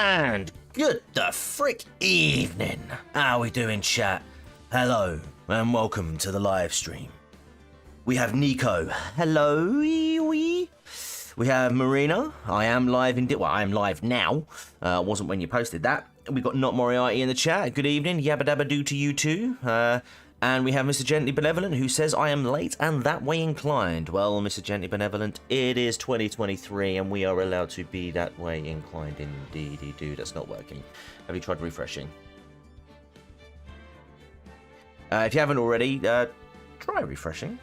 And good the frick evening. How we doing, chat? Hello, and welcome to the live stream. We have Nico. Hello, we have Marina. I am live well, I am live now. Wasn't when you posted that. We've got Not Moriarty in the chat. Good evening. Yabba dabba doo to you too. And we have Mr. Gently Benevolent, who says, I am late and that way inclined. Well, Mr. Gently Benevolent, it is 2023 and we are allowed to be that way inclined indeedy do. That's not working. Have you tried refreshing? If you haven't already, try refreshing.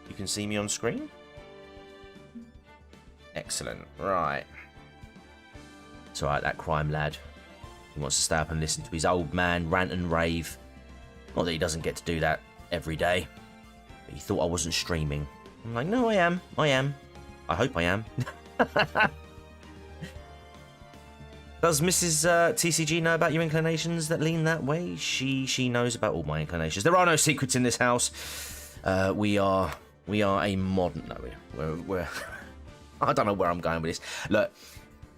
You can see me on screen. Excellent. Right. It's alright, that crime lad. He wants to stay up and listen to his old man rant and rave. Not that he doesn't get to do that every day. But he thought I wasn't streaming. I'm like, no, I am. I am. I hope I am. Does Mrs. TCG know about your inclinations that lean that way? She knows about all my inclinations. There are no secrets in this house. We are a modern... No, we're I don't know where I'm going with this. Look,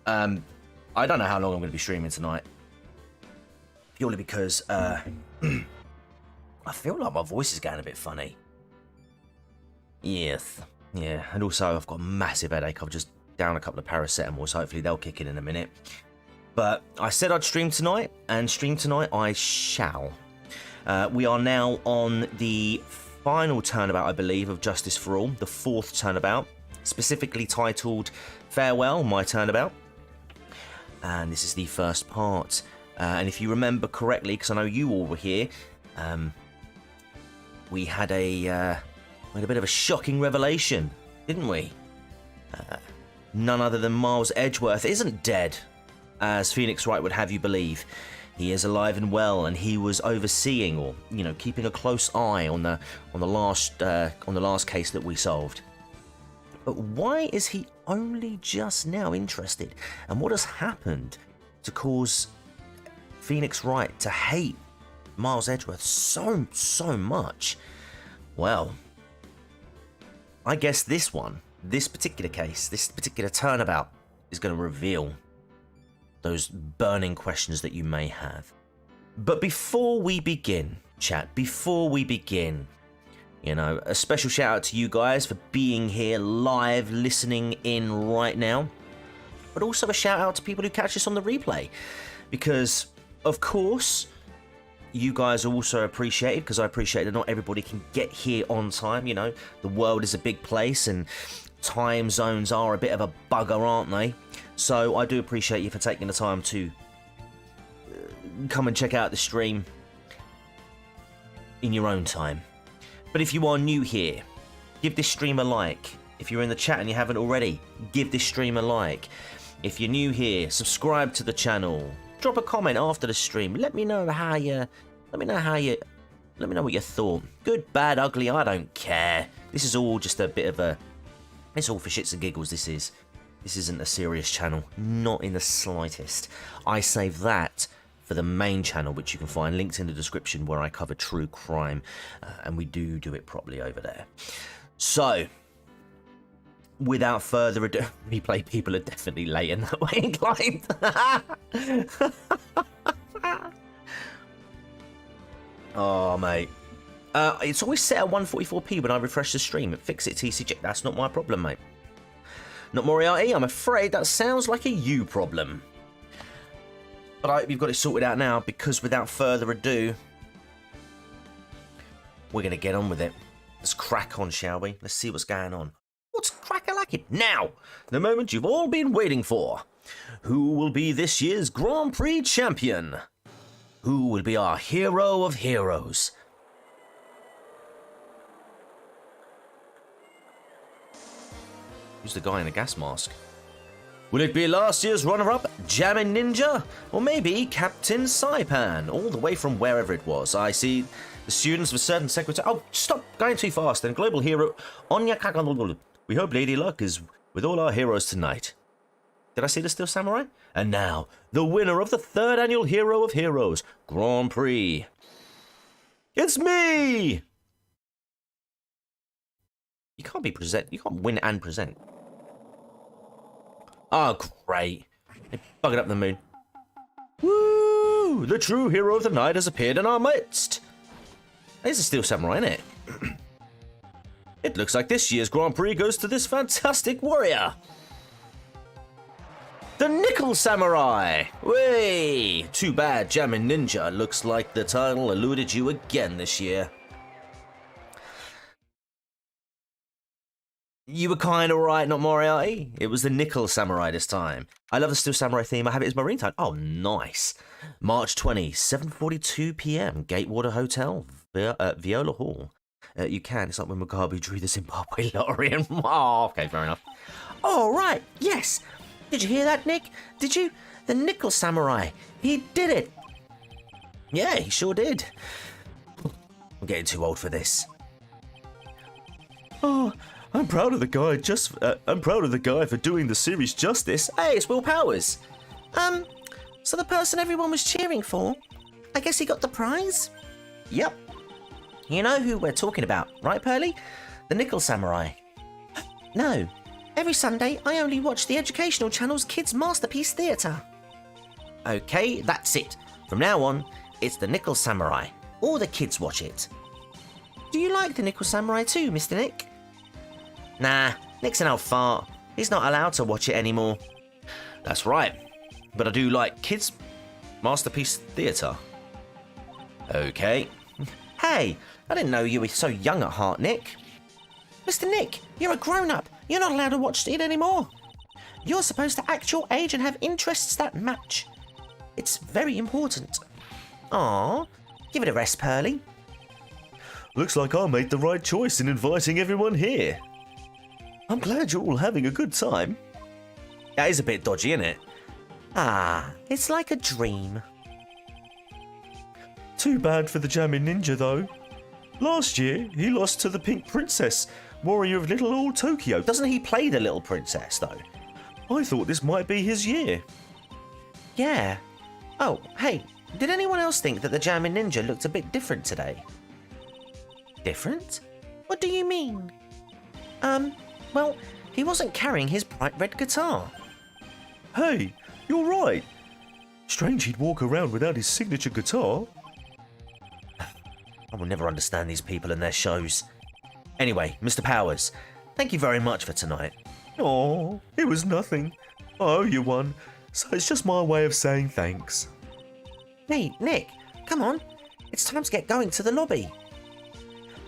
I don't know how long I'm going to be streaming tonight. Purely because... I feel like my voice is getting a bit funny. Yes. Yeah, and also I've got a massive headache. I've just down a couple of paracetamol, so hopefully they'll kick in a minute. But I said I'd stream tonight, and stream tonight I shall. We are now on the final turnabout, I believe, of Justice for All, the 4th turnabout, specifically titled Farewell, My Turnabout. And this is the first part. And if you remember correctly, because I know you all were here, we had a bit of a shocking revelation, didn't we? None other than Miles Edgeworth isn't dead, as Phoenix Wright would have you believe. He is alive and well, and he was overseeing, or keeping a close eye on the last case that we solved. But why is he only just now interested? And what has happened to cause Phoenix Wright to hate Miles Edgeworth so much? Well, I guess this particular case, this particular turnabout is going to reveal those burning questions that you may have. But before we begin, chat, a special shout out to you guys for being here live, listening in right now. But also a shout out to people who catch us on the replay. Because, of course, you guys are also appreciated, because I appreciate that not everybody can get here on time. The world is a big place and time zones are a bit of a bugger, aren't they? So I do appreciate you for taking the time to come and check out the stream in your own time. But if you are new here, give this stream a like. If you're in the chat and you haven't already, give this stream a like. If you're new here, subscribe to the channel. Drop a comment after the stream. Let me know what you thought. Good, bad, ugly, I don't care. This is all just a bit of it's all for shits and giggles, this is. This isn't a serious channel, not in the slightest. I save that for the main channel, which you can find linked in the description, where I cover true crime, and we do it properly over there. So, without further ado, replay people are definitely late and that way inclined. Oh, mate. It's always set at 144p when I refresh the stream. Fix it, TCG. That's not my problem, mate. Not Moriarty, I'm afraid that sounds like a you problem. But I hope you've got it sorted out now, because without further ado, we're going to get on with it. Let's crack on, shall we? Let's see what's going on. What's crack-a-lacking? Now, the moment you've all been waiting for. Who will be this year's Grand Prix champion? Who will be our hero of heroes? Who's the guy in the gas mask? Will it be last year's runner-up, Jammin' Ninja? Or maybe Captain Saipan, all the way from wherever it was? I see the students of a certain secretary... Oh, stop going too fast. And global hero, Onya Kakanul. We hope Lady Luck is with all our heroes tonight. Did I see the Steel Samurai? And now, the winner of the 3rd annual Hero of Heroes Grand Prix. It's me! You can't win and present. Oh, great. Bugging up the moon. Woo! The true hero of the night has appeared in our midst. There's a Steel Samurai, isn't it? It looks like this year's Grand Prix goes to this fantastic warrior. The Nickel Samurai! Way! Too bad Jammin' Ninja looks like the title eluded you again this year. You were kind of right, not Moriarty. It was the Nickel Samurai this time. I love the Steel Samurai theme. I have it as my ringtone. Oh, nice. March 20, 7:42 p.m. Gatewater Hotel, Viola Hall. You can. It's like when Mugabe drew the Zimbabwe lottery and... Oh, okay, fair enough. Oh, right. Yes. Did you hear that, Nick? Did you? The Nickel Samurai. He did it. Yeah, he sure did. I'm getting too old for this. Oh... I'm proud of the guy. I'm proud of the guy for doing the series justice. Hey, it's Will Powers. So the person everyone was cheering for, I guess he got the prize? Yep. You know who we're talking about, right, Pearly? The Nickel Samurai. No. Every Sunday, I only watch the educational channel's Kids Masterpiece Theatre. Okay, that's it. From now on, it's the Nickel Samurai. All the kids watch it. Do you like the Nickel Samurai too, Mr. Nick? Nah, Nick's an old fart. He's not allowed to watch it anymore. That's right. But I do like Kids Masterpiece Theatre. Okay. Hey, I didn't know you were so young at heart, Nick. Mr. Nick, you're a grown-up. You're not allowed to watch it anymore. You're supposed to act your age and have interests that match. It's very important. Aw, give it a rest, Pearly. Looks like I made the right choice in inviting everyone here. I'm glad you're all having a good time. That is a bit dodgy, isn't it? Ah, it's like a dream. Too bad for the Jammin' Ninja, though. Last year, he lost to the Pink Princess, warrior of Little Old Tokyo. Doesn't he play the Little Princess, though? I thought this might be his year. Yeah. Oh, hey, did anyone else think that the Jammin' Ninja looked a bit different today? Different? What do you mean? Well, he wasn't carrying his bright red guitar. Hey, you're right. Strange he'd walk around without his signature guitar. I will never understand these people and their shows. Anyway, Mr. Powers, thank you very much for tonight. Oh, it was nothing. I owe you one, so it's just my way of saying thanks. Hey, Nick, come on. It's time to get going to the lobby.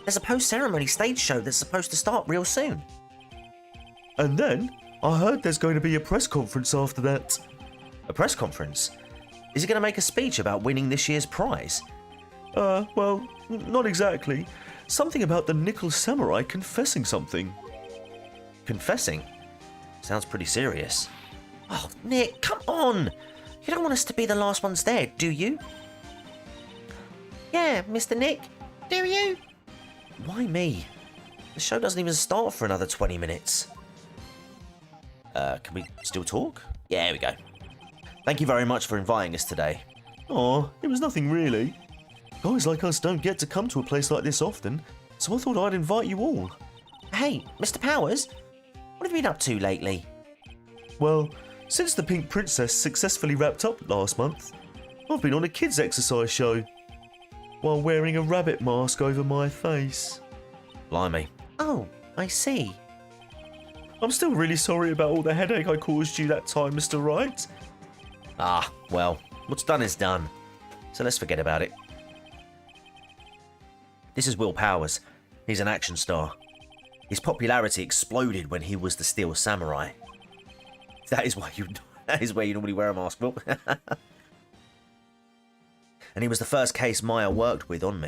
There's a post-ceremony stage show that's supposed to start real soon. And then, I heard there's going to be a press conference after that. A press conference? Is he going to make a speech about winning this year's prize? Well, not exactly. Something about the Nickel Samurai confessing something. Confessing? Sounds pretty serious. Oh, Nick, come on! You don't want us to be the last ones there, do you? Yeah, Mr. Nick, do you? Why me? The show doesn't even start for another 20 minutes. Can we still talk? Yeah, here we go. Thank you very much for inviting us today. Aw, it was nothing really. Guys like us don't get to come to a place like this often, so I thought I'd invite you all. Hey, Mr. Powers, what have you been up to lately? Well, since the Pink Princess successfully wrapped up last month, I've been on a kids' exercise show, while wearing a rabbit mask over my face. Blimey. Oh, I see. I'm still really sorry about all the headache I caused you that time, Mr. Wright. Ah, well, what's done is done. So let's forget about it. This is Will Powers. He's an action star. His popularity exploded when he was the Steel Samurai. That is where you normally wear a mask, Will. And he was the first case Maya worked on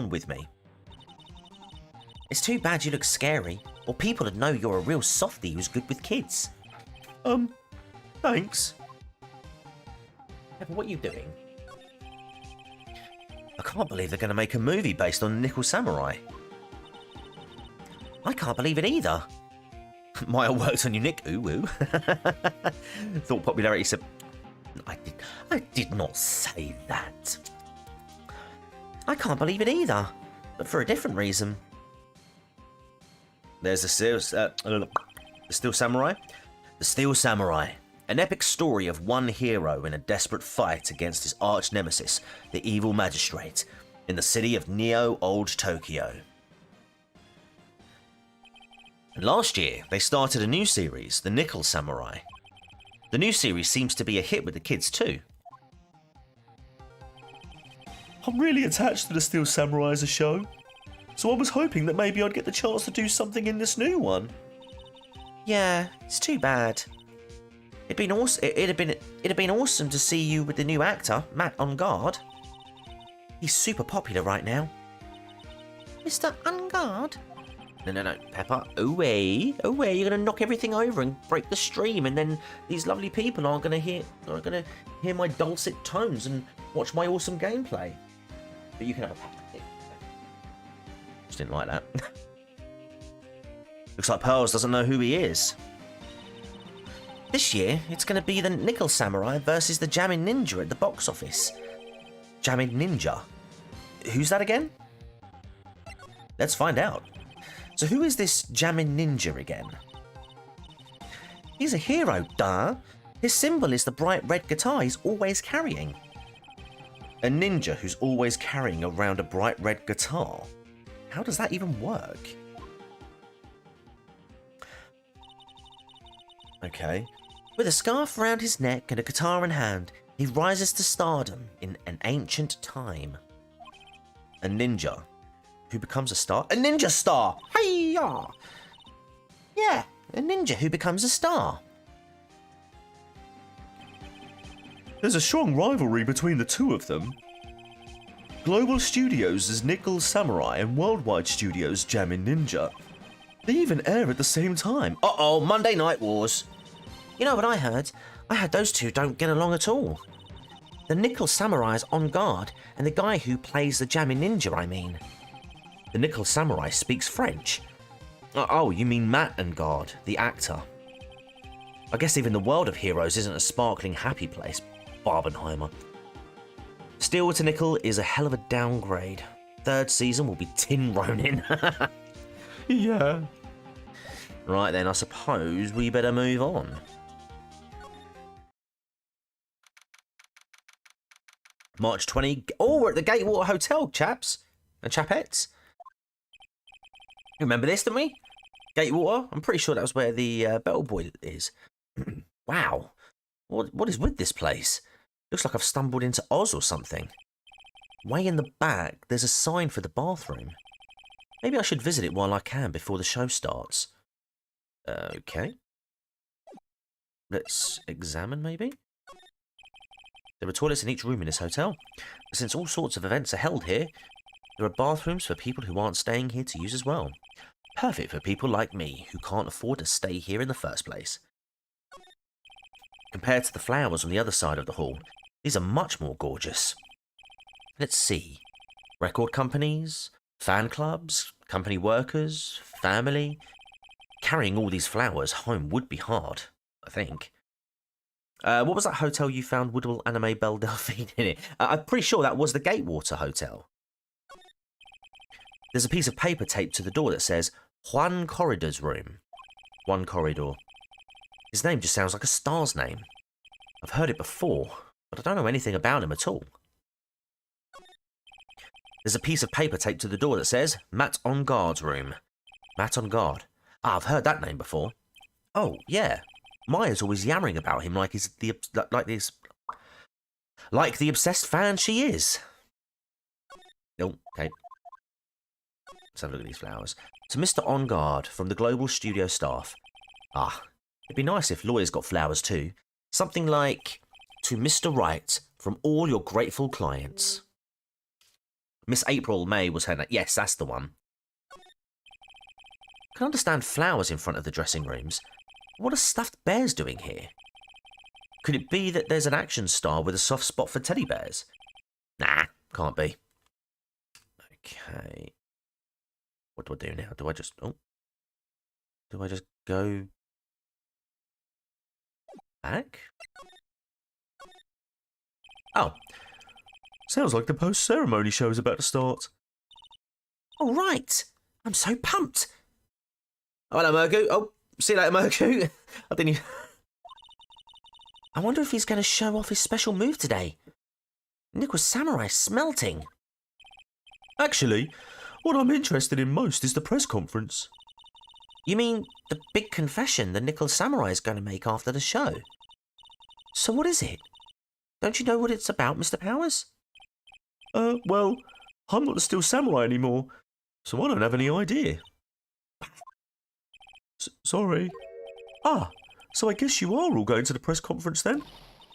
with me. It's too bad you look scary, or people would know you're a real softie who's good with kids. Thanks. What are you doing? I can't believe they're going to make a movie based on Nickel Samurai. I can't believe it either. Maya worked on you, Nick. Ooh, ooh. Thought popularity said... I did not say that. I can't believe it either, but for a different reason. There's the Steel Samurai. The Steel Samurai. An epic story of one hero in a desperate fight against his arch nemesis, the evil magistrate, in the city of Neo Old Tokyo. And last year, they started a new series, The Nickel Samurai. The new series seems to be a hit with the kids too. I'm really attached to the Steel Samurai as a show, so I was hoping that maybe I'd get the chance to do something in this new one. Yeah, it's too bad. It'd been awesome. It'd have been awesome to see you with the new actor, Matt on guard. He's super popular right now. Mr. Ungard? No, Pepper. Away. You're gonna knock everything over and break the stream, and then these lovely people aren't gonna hear my dulcet tones and watch my awesome gameplay. But you can have a Pepper. Just didn't like that. Looks like Pearls doesn't know who he is. This year, it's going to be the Nickel Samurai versus the Jammin' Ninja at the box office. Jammin' Ninja? Who's that again? Let's find out. So who is this Jammin' Ninja again? He's a hero, duh. His symbol is the bright red guitar he's always carrying. A ninja who's always carrying around a bright red guitar. How does that even work? Okay. With a scarf around his neck and a guitar in hand, he rises to stardom in an ancient time. A ninja who becomes a star. A ninja star! Hey-ya! Yeah, a ninja who becomes a star. There's a strong rivalry between the two of them. Global Studios is Nickel Samurai and Worldwide Studios Jammin' Ninja. They even air at the same time. Uh-oh, Monday Night Wars. You know what I heard? I heard those two don't get along at all. The Nickel Samurai is on guard, and the guy who plays the Jammin' Ninja, I mean. The Nickel Samurai speaks French. Oh, you mean Matt and Guard, the actor. I guess even the world of heroes isn't a sparkling happy place, Barbenheimer. Steel to Nickel is a hell of a downgrade. Third season will be Tin Ronin. Yeah. Right then, I suppose we better move on. March 20. Oh, we're at the Gatewater Hotel, chaps and chapettes. Remember this, didn't we? Gatewater? I'm pretty sure that was where the Bellboy is. Wow. What is with this place? Looks like I've stumbled into Oz or something. Way in the back, there's a sign for the bathroom. Maybe I should visit it while I can before the show starts. Okay. Let's examine, maybe? There are toilets in each room in this hotel. Since all sorts of events are held here, there are bathrooms for people who aren't staying here to use as well. Perfect for people like me, who can't afford to stay here in the first place. Compared to the flowers on the other side of the hall, these are much more gorgeous. Let's see. Record companies, fan clubs, company workers, family. Carrying all these flowers home would be hard, I think. What was that hotel you found Woodall Anime Belle Delphine in it? I'm pretty sure that was the Gatewater Hotel. There's a piece of paper taped to the door that says, Juan Corridor's room. Juan Corridor. His name just sounds like a star's name. I've heard it before, but I don't know anything about him at all. There's a piece of paper taped to the door that says, Matt on Guard's room. Matt on Guard. Ah, I've heard that name before. Oh, yeah. Maya's always yammering about him like he's like the obsessed fan she is. Oh, okay. Let's have a look at these flowers. To Mr. On Guard from the Global Studio staff. Ah, it'd be nice if lawyers got flowers too. Something like, to Mr. Wright from all your grateful clients. Miss April May was her name. Yes, that's the one. I can understand flowers in front of the dressing rooms. What are stuffed bears doing here? Could it be that there's an action star with a soft spot for teddy bears? Nah, can't be. Okay. What do I do now? Do I just go back? Oh. Sounds like the post-ceremony show is about to start. All right. I'm so pumped. Oh, hello, Mergu. Oh, see you later, Mergu. I didn't even... I wonder if he's going to show off his special move today. Nickel Samurai smelting. Actually, what I'm interested in most is the press conference. You mean the big confession the Nickel Samurai is going to make after the show? So what is it? Don't you know what it's about, Mr. Powers? Well, I'm not the Steel Samurai anymore, so I don't have any idea. Sorry. Ah, so I guess you are all going to the press conference then?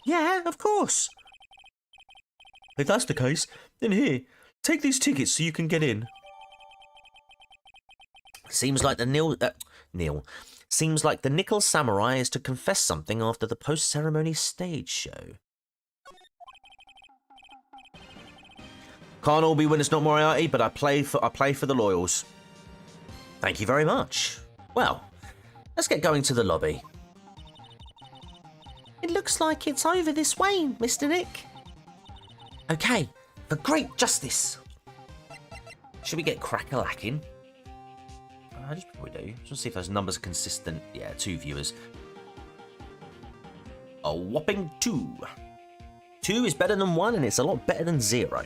Yeah, of course. If that's the case, then here, take these tickets so you can get in. Seems like the Seems like the Nickel Samurai is to confess something after the post-ceremony stage show. Can't all be winners, not Moriarty, but I play for the loyals. Thank you very much. Well, let's get going to the lobby. It looks like it's over this way, Mr. Nick. Okay, for great justice. Should we get crack-a-lacking? I just probably do. Just see if those numbers are consistent. Yeah, 2 viewers. A whopping 2. 2 is better than 1, and it's a lot better than 0.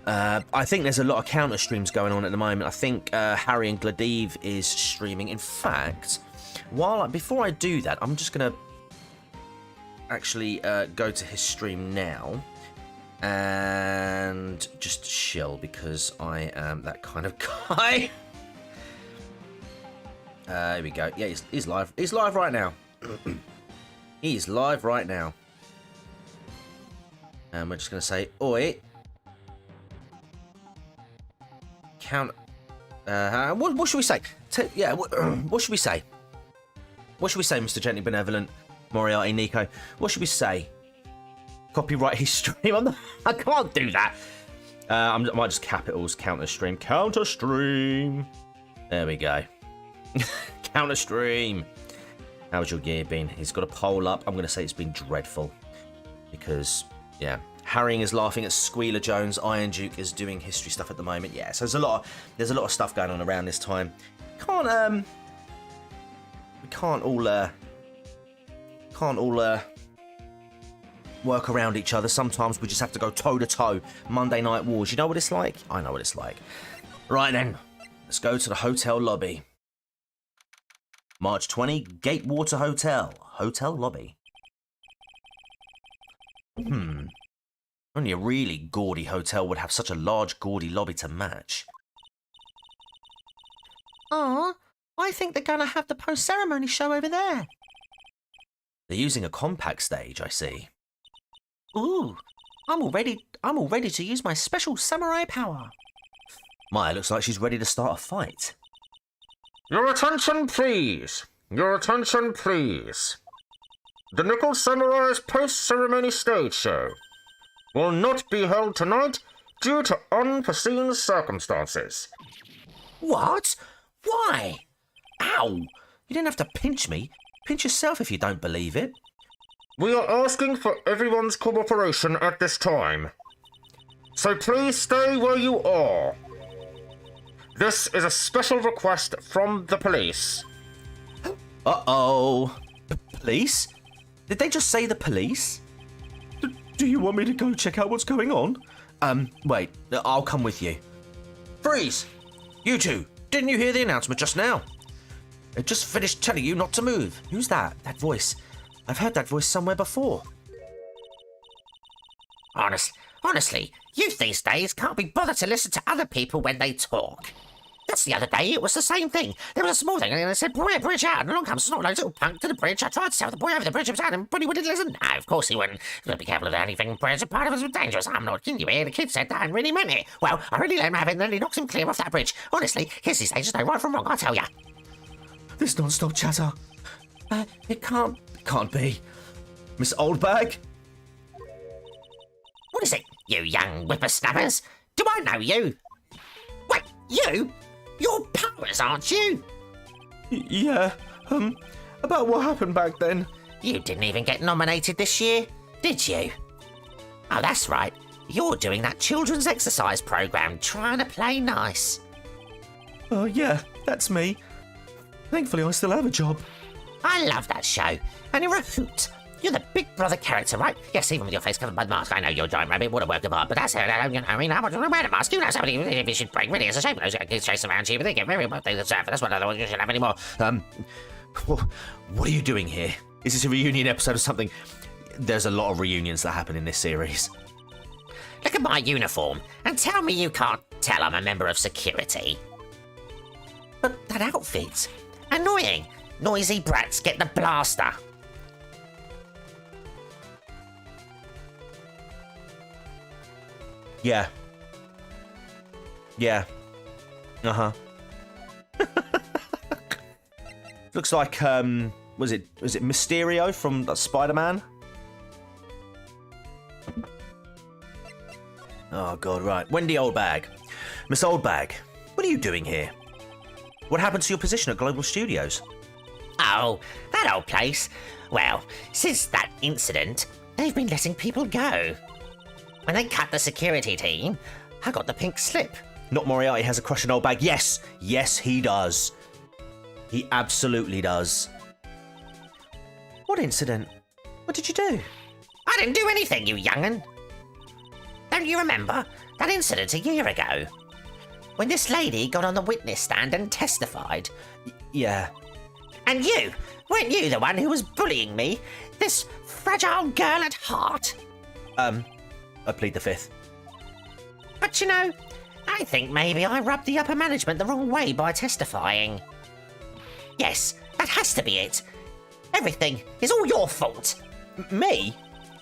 I think there's a lot of counter streams going on at the moment. I think Harry and Gladive is streaming. In fact, before I do that, I'm just gonna actually go to his stream now and just chill because I am that kind of guy. Here we go. Yeah, he's live. He's live right now. He's live right now. And we're just gonna say, oi. Count. What should we say? What should we say? What should we say, Mr. Gently Benevolent, Moriarty, Nico? What should we say? Copyright his stream. I can't do that. I might just capitals counter stream. Counter stream. There we go. Counter stream. How's your year been? He's got a poll up. I'm going to say it's been dreadful because, yeah. Harrying is laughing at Squealer Jones. Iron Duke is doing history stuff at the moment. Yeah, so there's a lot of stuff going on around this time. We can't all work around each other. Sometimes we just have to go toe to toe. Monday Night Wars. You know what it's like? I know what it's like. Right then, let's go to the hotel lobby. March 20, Gatewater Hotel. Hotel lobby. Only a really gaudy hotel would have such a large, gaudy lobby to match. I think they're going to have the post-ceremony show over there. They're using a compact stage, I see. Ooh, I'm all ready to use my special samurai power. Maya looks like she's ready to start a fight. Your attention, please. Your attention, please. The Nickel Samurai's post-ceremony stage show will not be held tonight due to unforeseen circumstances. What? Why? Ow! You didn't have to pinch me. Pinch yourself if you don't believe it. We are asking for everyone's cooperation at this time. So please stay where you are. This is a special request from the police. Uh-oh. The police? Did they just say the police? Do you want me to go check out what's going on? Wait, I'll come with you. Freeze! You two, didn't you hear the announcement just now? I just finished telling you not to move. Who's that? That voice. I've heard that voice somewhere before. Honestly, youth these days can't be bothered to listen to other people when they talk. Just the other day, it was the same thing. There was a small thing, and it said, boy, bridge out, and along comes Snortlo's little punk to the bridge. I tried to tell the boy over the bridge upside, but he wouldn't listen. No, of course he wouldn't. You've got to be careful of anything. Bridge part of us was dangerous. I'm not kidding you here. The kid said that and really meant it. Well, I really let him have it, and then he knocks him clear off that bridge. Honestly, kids these days just know right from wrong, I tell ya. This non-stop chatter. It can't be. Miss Oldbag? What is it, you young whippersnappers? Do I know you? Wait, you? You're Powers, aren't you? Yeah, about what happened back then. You didn't even get nominated this year, did you? Oh, that's right. You're doing that children's exercise program, trying to play nice. Oh, yeah, that's me. Thankfully, I still have a job. I love that show, and you're a hoot. You're the Big Brother character, right? Yes, even with your face covered by the mask. I know you're a giant rabbit. What a work of art. But that's how I mean, how much you wear a mask? You know, somebody you should break. Really, it's a shame. Those kids chase around you, but they get very well. They deserve it. That's what otherwise you shouldn't have anymore. What are you doing here? Is this a reunion episode or something? There's a lot of reunions that happen in this series. Look at my uniform and tell me you can't tell I'm a member of security. But that outfit. Annoying. Noisy brats get the blaster. Yeah. Yeah. Uh-huh. Looks like, was it Mysterio from Spider-Man? Oh, God, right. Wendy Oldbag. Miss Oldbag, what are you doing here? What happened to your position at Global Studios? Oh, that old place. Well, since that incident, they've been letting people go. When they cut the security team, I got the pink slip. Not Moriarty has a crush on Oldbag. Yes, yes, he does. He absolutely does. What incident? What did you do? I didn't do anything, you young'un. Don't you remember that incident a year ago? When this lady got on the witness stand and testified. Yeah. And you, weren't you the one who was bullying me? This fragile girl at heart? I plead the fifth. But you know, I think maybe I rubbed the upper management the wrong way by testifying. Yes, that has to be it. Everything is all your fault. Me?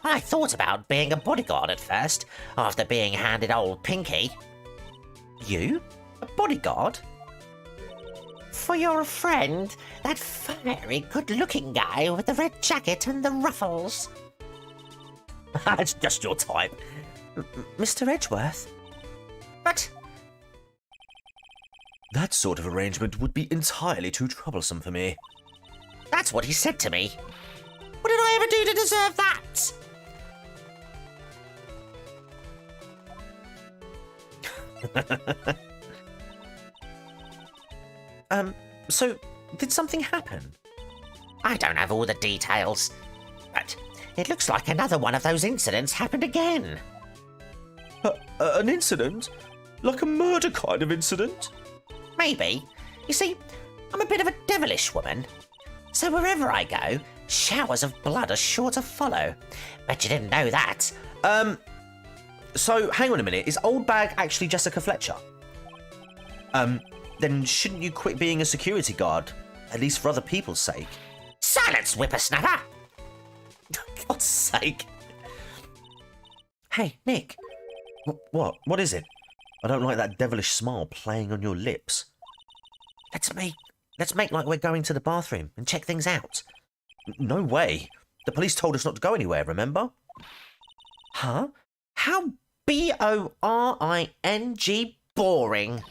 I thought about being a bodyguard at first, after being handed old Pinky. You? A bodyguard? For your friend, that fiery, good-looking guy with the red jacket and the ruffles. That's just your type. Mr. Edgeworth? But that sort of arrangement would be entirely too troublesome for me. that's what he said to me. What did I ever do to deserve that? So, did something happen? I don't have all the details, but it looks like another one of those incidents happened again. An incident? Like a murder kind of incident? Maybe. You see, I'm a bit of a devilish woman. So wherever I go, showers of blood are sure to follow. Bet you didn't know that. So, hang on a minute. Is Oldbag actually Jessica Fletcher? Then shouldn't you quit being a security guard? At least for other people's sake. Silence, whippersnapper! God's sake. Hey, Nick. What? What is it? I don't like that devilish smile playing on your lips. Let's make like we're going to the bathroom and check things out. No way. The police told us not to go anywhere, remember? Huh? How boring boring.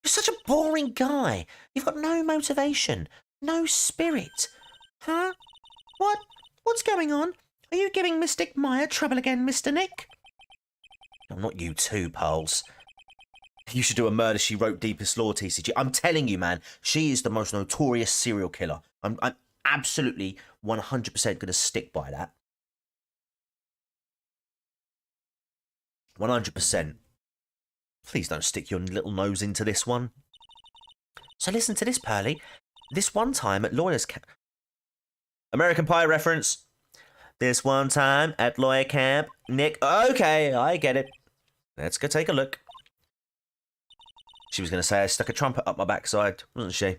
You're such a boring guy. You've got no motivation, no spirit. Huh? What's going on? Are you giving Mystic Maya trouble again, Mr. Nick? Oh, not you too, Pearls. You should do a Murder, She Wrote Deepest Law TCG. I'm telling you, man, she is the most notorious serial killer. I'm absolutely 100% going to stick by that. 100%. Please don't stick your little nose into this one. So listen to this, Pearly. This one time at Lawyer's Camp... American Pie reference. This one time at Lawyer Camp, Nick... Okay, I get it. Let's go take a look. She was going to say I stuck a trumpet up my backside, wasn't she?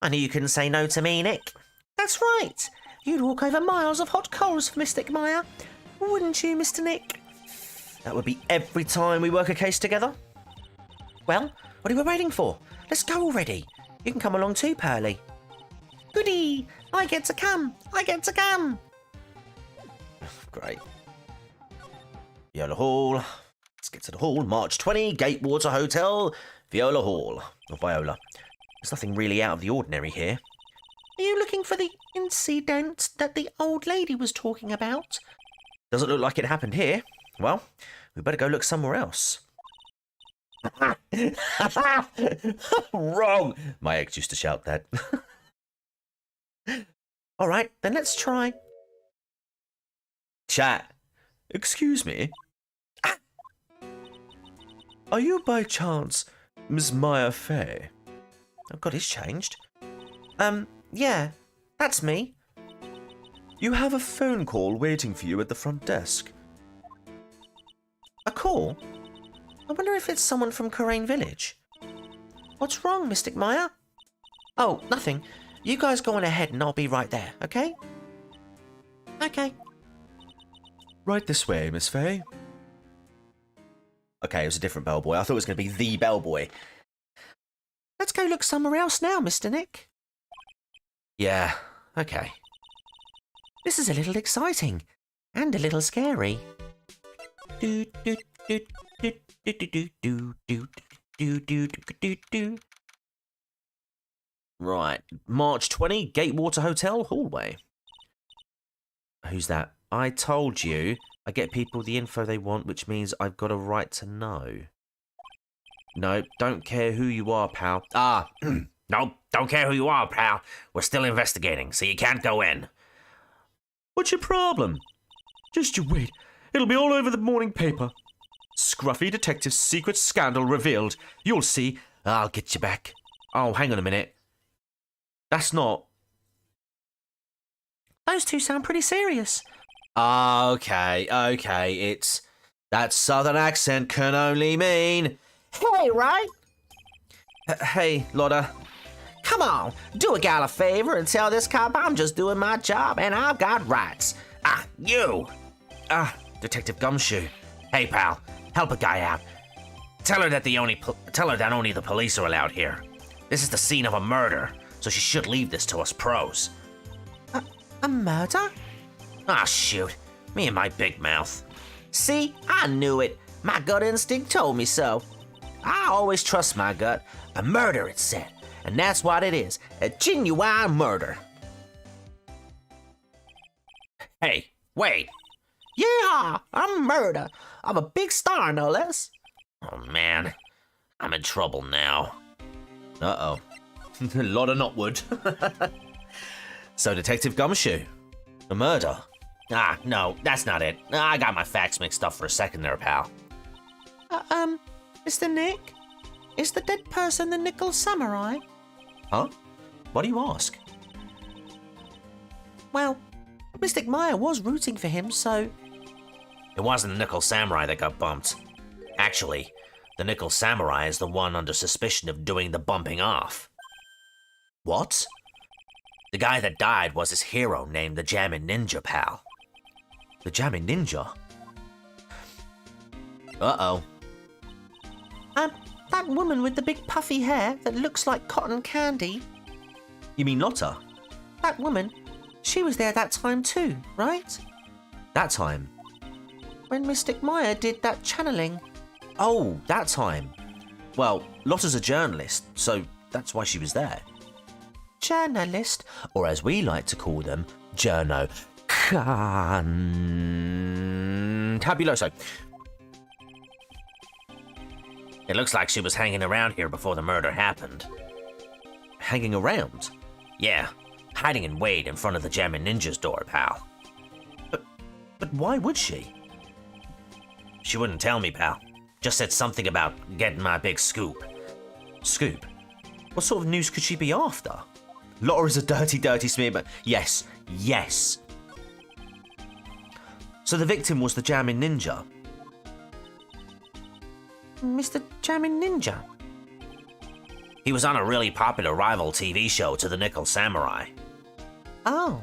I knew you couldn't say no to me, Nick. That's right. You'd walk over miles of hot coals for Mystic Maya. Wouldn't you, Mr. Nick? That would be every time we work a case together. Well, what are we waiting for? Let's go already. You can come along too, Pearly. Goody! I get to come! I get to come! Great. Viola Hall. Let's get to the hall. March 20, Gatewater Hotel, Viola Hall. Or Viola. There's nothing really out of the ordinary here. Are you looking for the incident that the old lady was talking about? Doesn't look like it happened here. Well, we better go look somewhere else. Wrong! My ex used to shout that. All right, then let's try. Chat. Excuse me? Are you by chance Miss Maya Fey? Oh God, it's changed. Yeah, that's me. You have a phone call waiting for you at the front desk. A call? I wonder if it's someone from Coraine Village. What's wrong, Mystic Maya? Oh, nothing. You guys go on ahead and I'll be right there, okay? Okay. Right this way, Miss Fey. Okay, it was a different bellboy. I thought it was going to be the bellboy. Let's go look somewhere else now, Mr. Nick. Yeah, okay. This is a little exciting and a little scary. Do do do do do do do do do do do do. Right, March 20, Gatewater Hotel hallway. Who's that? I told you I get people the info they want, which means I've got a right to know. No, don't care who you are, pal. No, don't care who you are, pal. We're still investigating, so you can't go in. What's your problem? Just you wait. It'll be all over the morning paper. Scruffy detective's secret scandal revealed. You'll see. I'll get you back. Oh, hang on a minute. That's not... Those two sound pretty serious. Okay. It's... That southern accent can only mean... Hey, right? Hey, Lotta. Come on, do a gal a favor and tell this cop I'm just doing my job and I've got rights. You. Detective Gumshoe. Hey, pal, help a guy out. Tell her that only the police are allowed here. This is the scene of a murder, so she should leave this to us pros. A murder? Shoot. Me and my big mouth. See, I knew it. My gut instinct told me so. I always trust my gut. A murder, it said. And that's what it is. A genuine murder. Hey, wait. Yeah, a murder. I'm a big star, no less. Oh, man. I'm in trouble now. Uh-oh. Lotta Knotwood. So, Detective Gumshoe. A murder? No, that's not it. I got my facts mixed up for a second there, pal. Mr. Nick? Is the dead person the Nickel Samurai? Huh? Why do you ask? Well, Mystic Maya was rooting for him, so... It wasn't the Nickel Samurai that got bumped. Actually, the Nickel Samurai is the one under suspicion of doing the bumping off. What? The guy that died was his hero named the Jammin' Ninja, pal. The Jammin' Ninja? Uh-oh. That woman with the big puffy hair that looks like cotton candy. You mean Lotta? That woman, she was there that time too, right? That time? When Mystic Maya did that channeling. Oh, that time. Well, Lotta's a journalist, so that's why she was there. Journalist, or as we like to call them, journo. Tabuloso. It looks like she was hanging around here before the murder happened. Hanging around? Yeah, hiding in Wade in front of the Jammin' Ninja's door, pal. But why would she? She wouldn't tell me, pal. Just said something about getting my big scoop. Scoop? What sort of news could she be after? Lotta is a dirty, dirty smear, but yes. So the victim was the Jammin' Ninja? Mr. Jammin' Ninja? He was on a really popular rival TV show to the Nickel Samurai. Oh.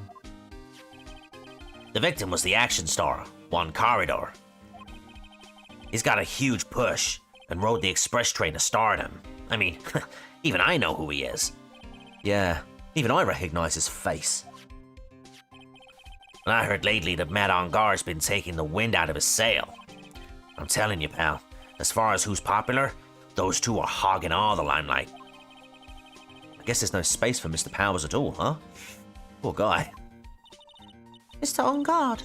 The victim was the action star, Juan Corridor. He's got a huge push and rode the express train to stardom. I mean, even I know who he is. Yeah, even I recognize his face. And I heard lately that Matt Ongar's been taking the wind out of his sail. I'm telling you, pal, as far as who's popular, those two are hogging all the limelight. I guess there's no space for Mr. Powers at all, huh? Poor guy. Mr. Onguard,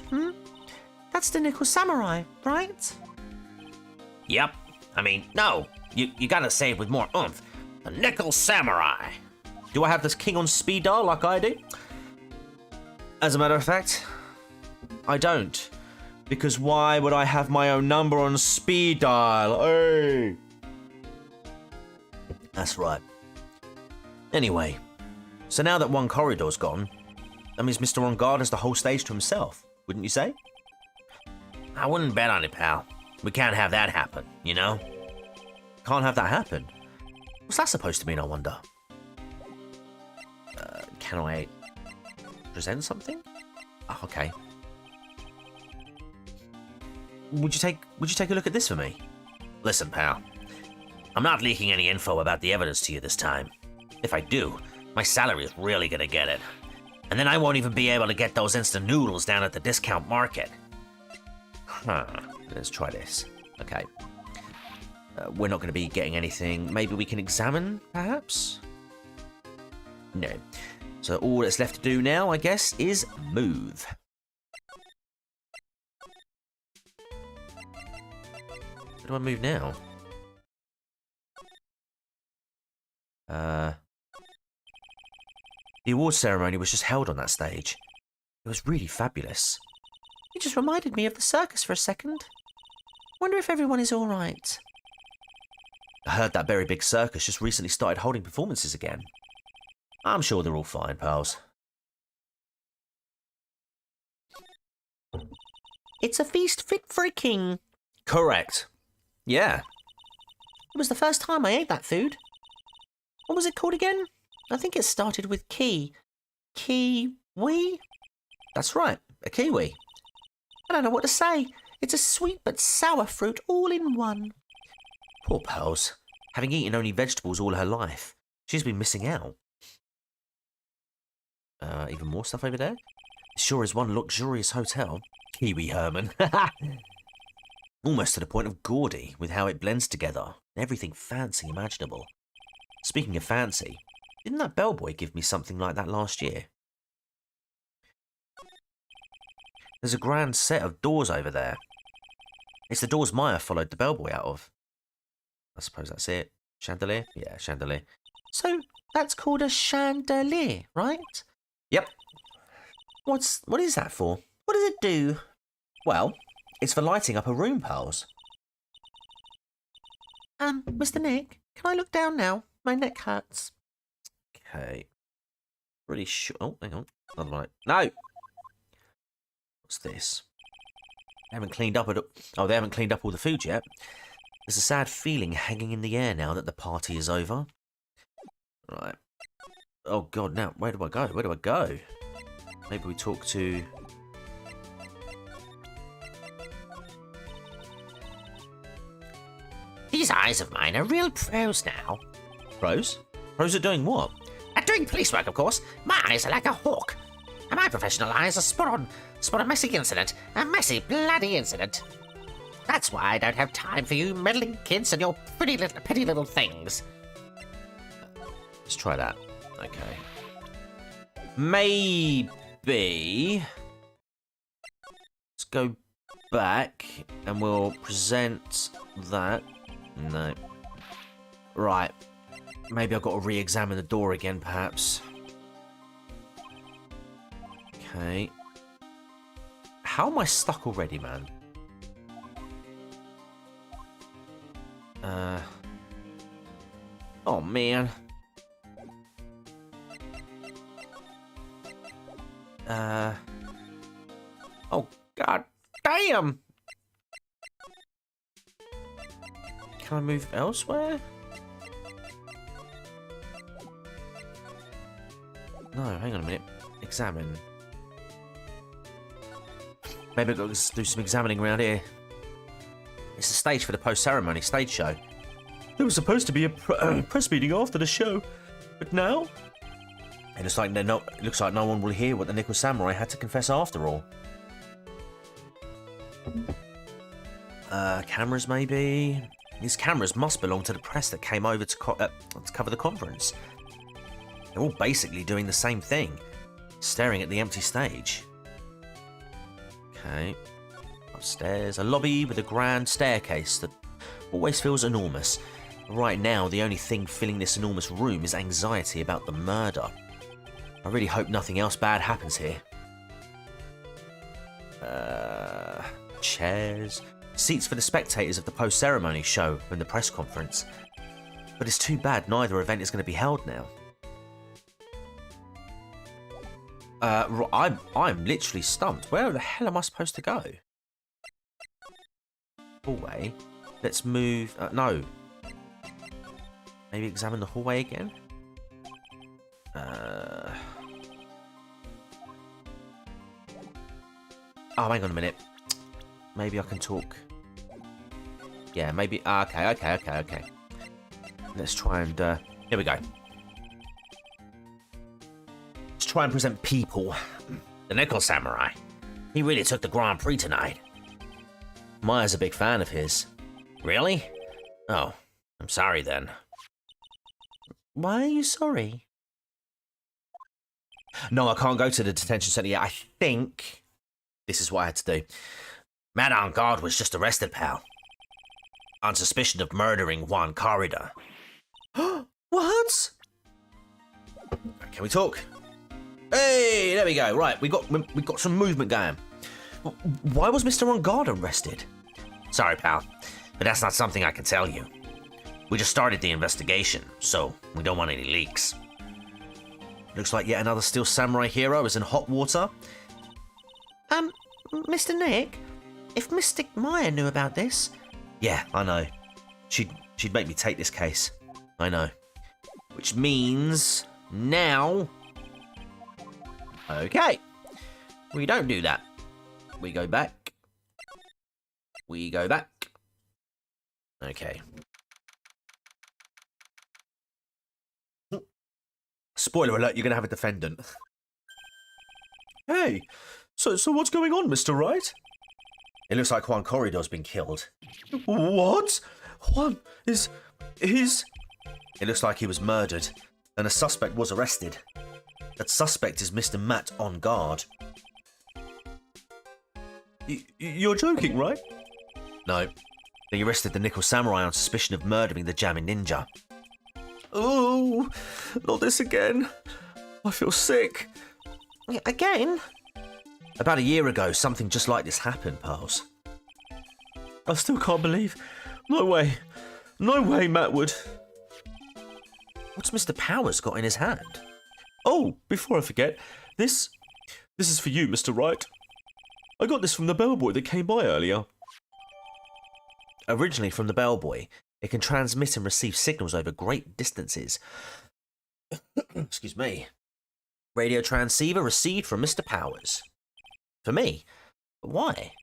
That's the Nickel Samurai, right? Yep. I mean, no. You gotta say it with more oomph. The Nickel Samurai. Do I have this king on speed dial like I do? As a matter of fact, I don't. Because why would I have my own number on speed dial? Hey! That's right. Anyway, so now that one corridor's gone, that means Mr. On Guard has the whole stage to himself, wouldn't you say? I wouldn't bet on it, pal. We can't have that happen, you know? Can't have that happen? What's that supposed to mean, I wonder? Can I present something? Oh, okay. Would you take a look at this for me? Listen, pal. I'm not leaking any info about the evidence to you this time. If I do, my salary is really gonna get it. And then I won't even be able to get those instant noodles down at the discount market. Huh. Let's try this. Okay. We're not going to be getting anything. Maybe we can examine, perhaps? No. So all that's left to do now, I guess, is move. Where do I move now? The awards ceremony was just held on that stage. It was really fabulous. It just reminded me of the circus for a second. Wonder if everyone is all right. I heard that very big circus just recently started holding performances again. I'm sure they're all fine, pals. It's a feast fit for a king. Correct. Yeah. It was the first time I ate that food. What was it called again? I think it started with key. Kiwi? That's right, a kiwi. I don't know what to say. It's a sweet but sour fruit all in one. Poor pals. Having eaten only vegetables all her life, she's been missing out. Even more stuff over there? Sure is one luxurious hotel. Kiwi Herman. Almost to the point of gaudy with how it blends together. Everything fancy imaginable. Speaking of fancy, didn't that bellboy give me something like that last year? There's a grand set of doors over there. It's the doors Maya followed the bellboy out of. I suppose that's it. Chandelier? Yeah, chandelier. So, that's called a chandelier, right? Yep. What is that for? What does it do? Well, it's for lighting up a room, pals. Mr. Nick, can I look down now? My neck hurts. Okay. Pretty sure. Oh, hang on. Another one. No! What's this? They haven't cleaned up they haven't cleaned up all the food yet. There's a sad feeling hanging in the air now that the party is over. Right. Oh god, now where do I go? Where do I go? Maybe we talk to... These eyes of mine are real pros now. Pros? Pros are doing what? At doing police work, of course. My eyes are like a hawk. And my professional eyes are spot on messy incident. A messy bloody incident. That's why I don't have time for you meddling kids and your petty little things. Let's try that. Okay. Maybe... Let's go back and we'll present that. No. Right. Maybe I've got to re-examine the door again, perhaps. Okay. How am I stuck already, man? Oh, man. Oh, god damn! Can I move elsewhere? No, hang on a minute. Examine. Maybe I've got to do some examining around here. It's the stage for the post-ceremony stage show. There was supposed to be a press meeting after the show, but now... It looks like no one will hear what the Nickel Samurai had to confess after all. Cameras maybe? These cameras must belong to the press that came over to cover the conference. They're all basically doing the same thing, staring at the empty stage. Okay, upstairs, a lobby with a grand staircase that always feels enormous. Right now, the only thing filling this enormous room is anxiety about the murder. I really hope nothing else bad happens here. Chairs. Seats for the spectators of the post-ceremony show and the press conference. But it's too bad neither event is going to be held now. I'm literally stumped. Where the hell am I supposed to go? Hallway. Let's move... no. Maybe examine the hallway again? Oh, hang on a minute. Maybe I can talk. Yeah, maybe... Okay. Let's try and... here we go. Let's try and present people. The Nickel Samurai. He really took the Grand Prix tonight. Maya's a big fan of his. Really? Oh, I'm sorry then. Why are you sorry? No, I can't go to the detention centre yet. I think this is what I had to do. Matt on guard was just arrested, pal. On suspicion of murdering Juan Corrida. What? Can we talk? Hey, there we go. Right, we got some movement going. Why was Mr. On guard arrested? Sorry, pal, but that's not something I can tell you. We just started the investigation, so we don't want any leaks. Looks like yet another Steel Samurai hero is in hot water. Mr. Nick, if Mystic Maya knew about this... Yeah, I know. She'd make me take this case. I know. Which means... now... Okay. We don't do that. We go back. We go back. Okay. Spoiler alert, you're going to have a defendant. Hey, so what's going on, Mr. Wright? It looks like Juan Corridor's been killed. What? Juan is... he's... It looks like he was murdered, and a suspect was arrested. That suspect is Mr. Matt on guard. You're joking, right? No. They arrested the Nickel Samurai on suspicion of murdering the Jamming Ninja. Oh, not this again. I feel sick. Again? About a year ago, something just like this happened, pals. I still can't believe... No way. No way, Matt would... What's Mr. Powers got in his hand? Oh, before I forget, this is for you, Mr. Wright. I got this from the bellboy that came by earlier. Originally from the bellboy, it can transmit and receive signals over great distances. Excuse me. Radio transceiver received from Mr. Powers. For me? But why?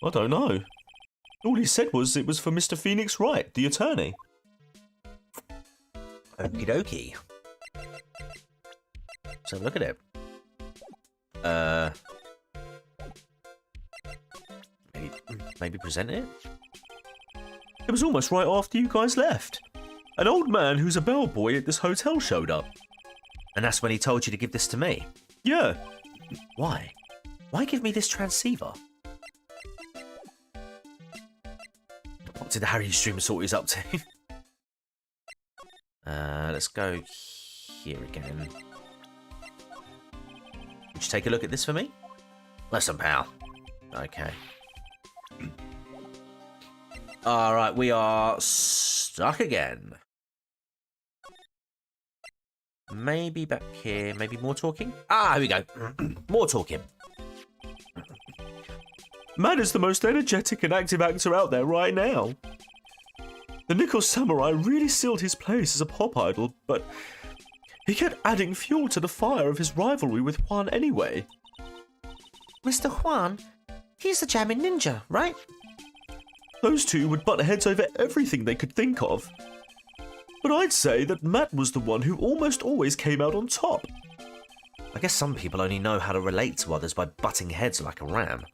I don't know. All he said was it was for Mr. Phoenix Wright, the attorney. Okie dokie. Let's have a look at it. Maybe present it? It was almost right after you guys left. An old man who's a bellboy at this hotel showed up. And that's when he told you to give this to me? Yeah. Why? Why give me this transceiver? What did the Harry streamer sort he's up to? Let's go here again. Would you take a look at this for me? Listen, pal. Okay. Alright, we are stuck again. Maybe back here, maybe more talking? Ah, here we go. More talking. Matt is the most energetic and active actor out there right now. The Nickel Samurai really sealed his place as a pop idol, but he kept adding fuel to the fire of his rivalry with Juan anyway. Mr. Juan, he's the Jamming Ninja, right? Those two would butt heads over everything they could think of. But I'd say that Matt was the one who almost always came out on top. I guess some people only know how to relate to others by butting heads like a ram.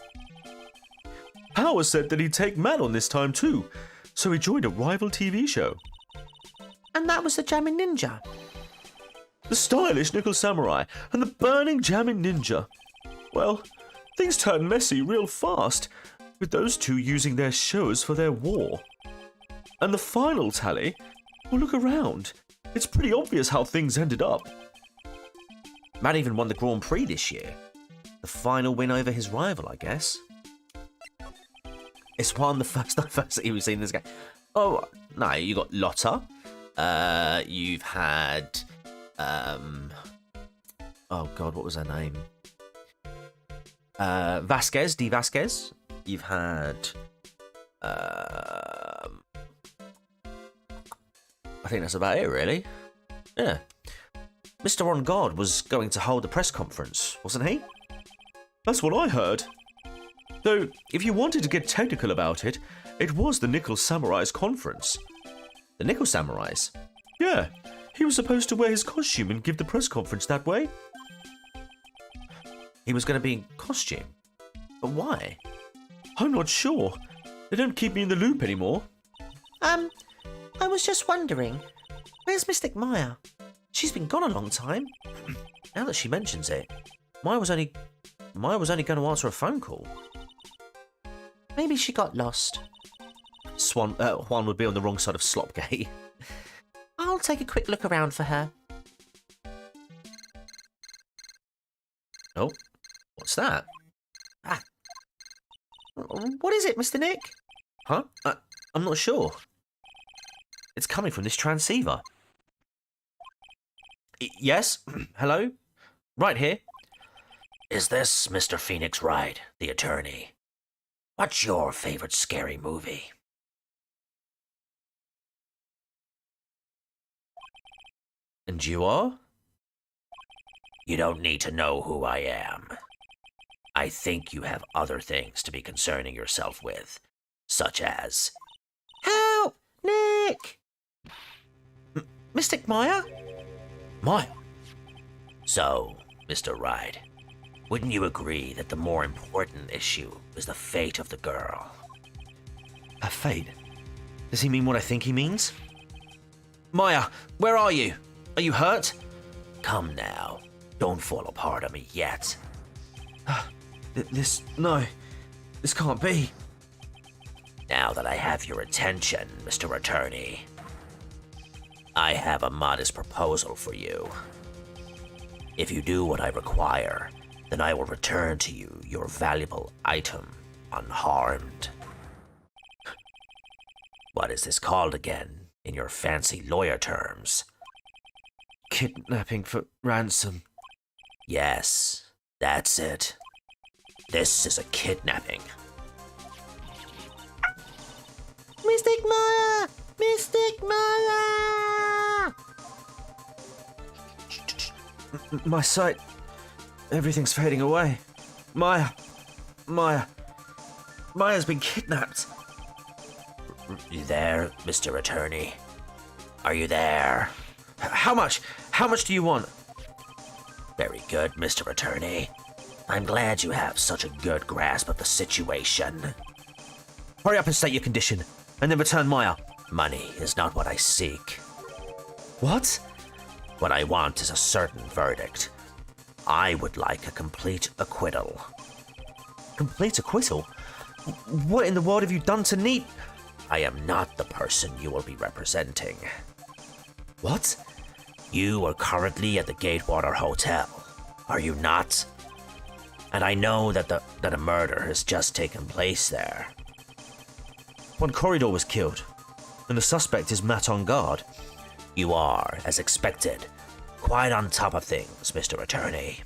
Power said that he'd take Matt on this time too, so he joined a rival TV show. And that was the Jamming Ninja? The stylish Nickel Samurai and the burning Jamming Ninja. Well, things turned messy real fast, with those two using their shows for their war. And the final tally? Well, look around. It's pretty obvious how things ended up. Matt even won the Grand Prix this year. The final win over his rival, I guess. It's one the first that you've seen this guy. Oh, no, you got Lotta. You've had... oh, God, what was her name? Vasquez, D. Vasquez. You've had... I think that's about it, really. Yeah. Mr. On Guard was going to hold a press conference, wasn't he? That's what I heard. Though, if you wanted to get technical about it, it was the Nickel Samurai's conference. The Nickel Samurais? Yeah, he was supposed to wear his costume and give the press conference that way. He was going to be in costume? But why? I'm not sure. They don't keep me in the loop anymore. I was just wondering, where's Mystic Maya? She's been gone a long time. Now that she mentions it, Maya was only going to answer a phone call. Maybe she got lost. Juan would be on the wrong side of Slopgate. I'll take a quick look around for her. Oh, what's that? Ah. What is it, Mr. Nick? Huh? I'm not sure. It's coming from this transceiver. Yes? Hello? Right here. Is this Mr. Phoenix Wright, the attorney? What's your favorite scary movie? And you are? You don't need to know who I am. I think you have other things to be concerning yourself with, such as... Help! Nick! Mystic Maya? Maya. So, Mr. Wright, wouldn't you agree that the more important issue is the fate of the girl? Her fate? Does he mean what I think he means? Maya, where are you? Are you hurt? Come now. Don't fall apart on me yet. No. This can't be. Now that I have your attention, Mr. Attorney, I have a modest proposal for you. If you do what I require, then I will return to you your valuable item unharmed. What is this called again, in your fancy lawyer terms? Kidnapping for ransom. Yes, that's it. This is a kidnapping. Mystic Maya! Mystic Maya! My sight. Everything's fading away. Maya's been kidnapped. You there, Mr. Attorney? Are you there? How much? How much do you want? Very good, Mr. Attorney. I'm glad you have such a good grasp of the situation. Hurry up and state your condition, and then return Maya. Money is not what I seek. What? What I want is a certain verdict. I would like a complete acquittal. Complete acquittal? What in the world have you done to Neat? I am not the person you will be representing. What? You are currently at the Gatewater Hotel, are you not? And I know that a murder has just taken place there. One corridor was killed, and the suspect is Matt on guard. You are, as expected, quite on top of things, Mr. Attorney.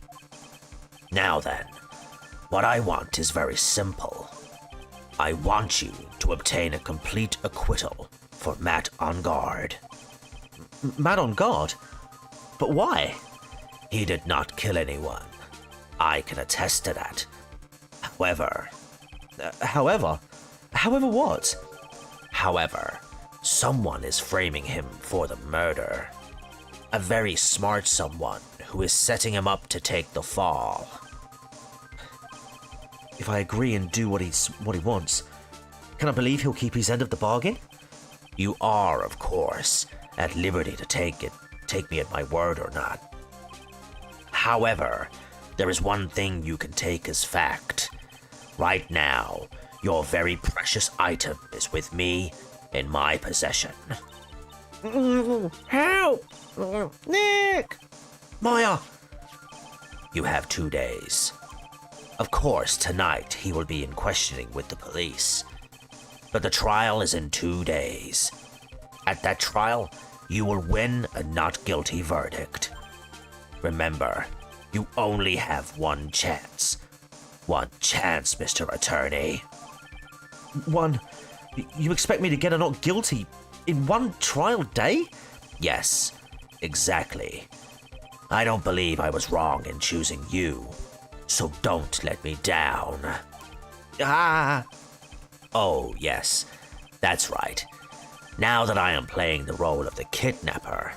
Now then, what I want is very simple. I want you to obtain a complete acquittal for Matt on guard. Matt on guard? But why? He did not kill anyone. I can attest to that. However... However what? However, someone is framing him for the murder. A very smart someone who is setting him up to take the fall. If I agree and do what he wants, can I believe he'll keep his end of the bargain? You are, of course, at liberty to take me at my word or not. However, there is one thing you can take as fact. Right now, your very precious item is with me in my possession. Help! Nick! Maya! You have 2 days. Of course, tonight he will be in questioning with the police. But the trial is in 2 days. At that trial, you will win a not guilty verdict. Remember, you only have one chance. One chance, Mr. Attorney. One. You expect me to get a not guilty in one trial day? Yes, exactly. I don't believe I was wrong in choosing you, so don't let me down. Ah! Oh, yes, that's right. Now that I am playing the role of the kidnapper,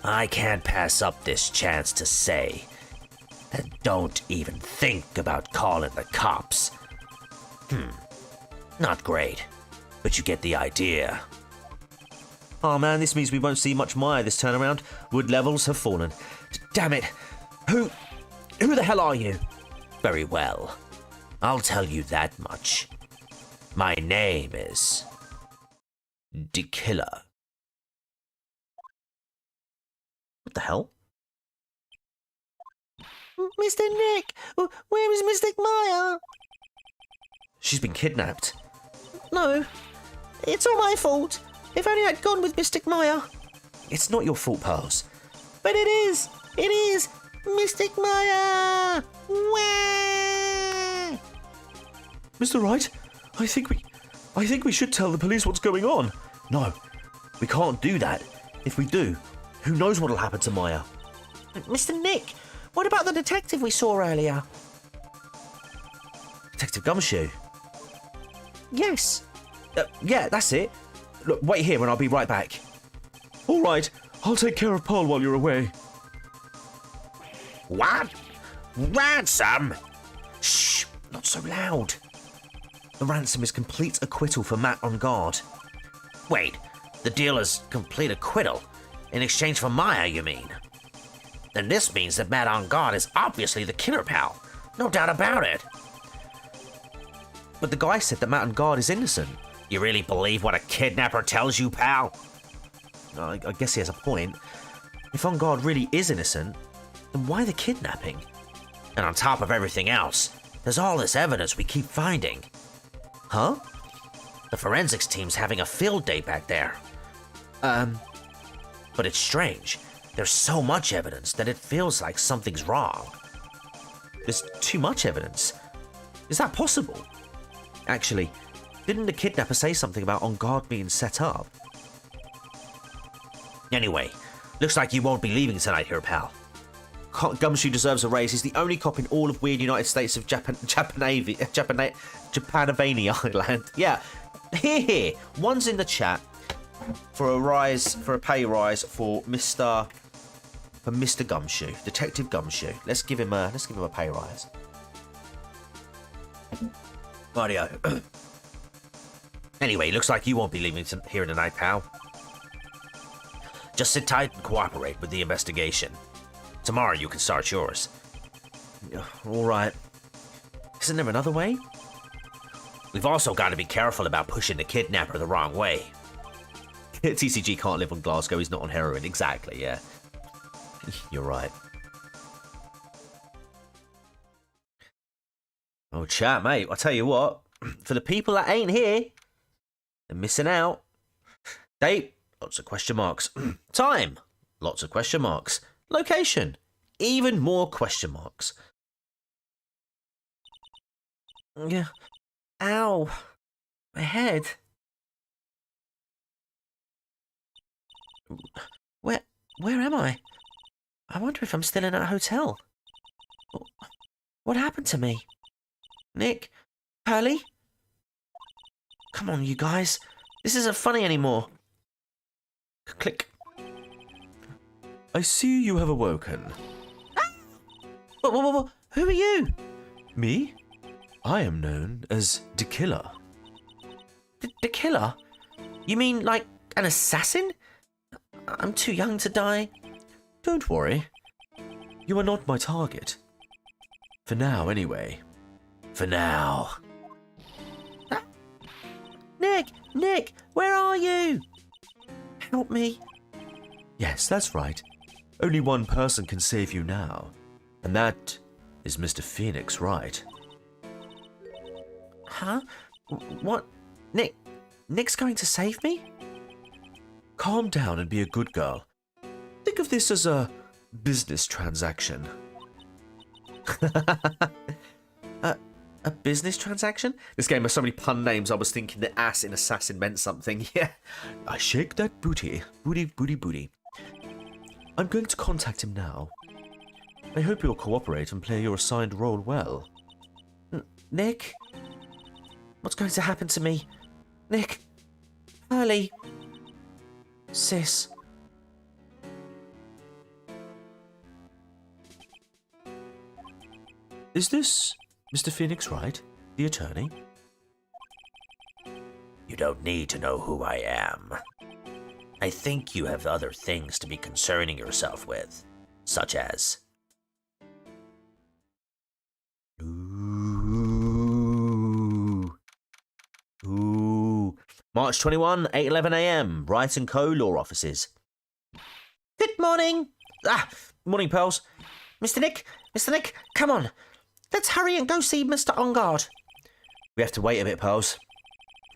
I can't pass up this chance to say, and don't even think about calling the cops. Not great, but you get the idea. Oh man, this means we won't see much Maya this turnaround. Wood levels have fallen. Damn it! Who the hell are you? Very well. I'll tell you that much. My name is The Killer. What the hell? Mr. Nick, where is Mystic Maya? She's been kidnapped. No, it's all my fault. If only I'd gone with Mystic Maya. It's not your fault, Pearls. But it is. It is. Mystic Maya. Wah! Mr. Wright, I think we should tell the police what's going on. No, we can't do that. If we do, who knows what'll happen to Maya? Mr. Nick, what about the detective we saw earlier? Detective Gumshoe. Yes. Yeah, that's it. Look, wait here and I'll be right back. All right, I'll take care of Pearl while you're away. What? Ransom? Shh, not so loud. The ransom is complete acquittal for Matt on guard. Wait, the deal is complete acquittal. In exchange for Maya, you mean? Then this means that Matt on guard is obviously the killer, pal. No doubt about it. But the guy said that Matt on guard is innocent. You really believe what a kidnapper tells you, pal? I guess he has a point. If on guard really is innocent, then why the kidnapping? And on top of everything else, there's all this evidence we keep finding. Huh? The forensics team's having a field day back there. But it's strange. There's so much evidence that it feels like something's wrong. There's too much evidence. Is that possible? Actually, didn't the kidnapper say something about on guard being set up? Anyway, looks like you won't be leaving tonight here, pal. Gumshoe deserves a raise. He's the only cop in all of weird United States of Japanavania Island. Yeah, here. One's in the chat for a pay rise for Mr. Gumshoe, Detective Gumshoe. Let's give him a pay rise. Mario. Anyway, looks like you won't be leaving here tonight, pal. Just sit tight and cooperate with the investigation. Tomorrow you can start yours. All right. Isn't there another way? We've also got to be careful about pushing the kidnapper the wrong way. TCG can't live on Glasgow. He's not on heroin. Exactly, yeah. You're right. Oh, chat, mate. I'll tell you what. For the people that ain't here, they're missing out. Date, lots of question marks. Time, lots of question marks. Location, even more question marks. Yeah. Ow. My head. Where am I? I wonder if I'm still in that hotel. What happened to me? Nick? Pearly? Come on, you guys. This isn't funny anymore. Click. I see you have awoken. What? Who are you? Me? I am known as the Killer. The Killer? You mean like an assassin? I'm too young to die. Don't worry. You are not my target. For now, anyway. For now. Nick, where are you? Help me. Yes, that's right. Only one person can save you now. And that Is Mr. Phoenix right? Huh? What? Nick's going to save me? Calm down and be a good girl. Think of this as a business transaction. A business transaction? This game has so many pun names, I was thinking that ass in assassin meant something. Yeah. I shake that booty. Booty, booty, booty. I'm going to contact him now. I hope you'll cooperate and play your assigned role well. Nick? What's going to happen to me? Nick? Early? Sis? Is this Mr. Phoenix right? The attorney? You don't need to know who I am. I think you have other things to be concerning yourself with, such as... Ooh. March 21, 8:11 a.m. Wright & Co. Law Offices. Good morning. Morning, pals. Mr. Nick, come on. Let's hurry and go see Mr. On Guard. We have to wait a bit, pals.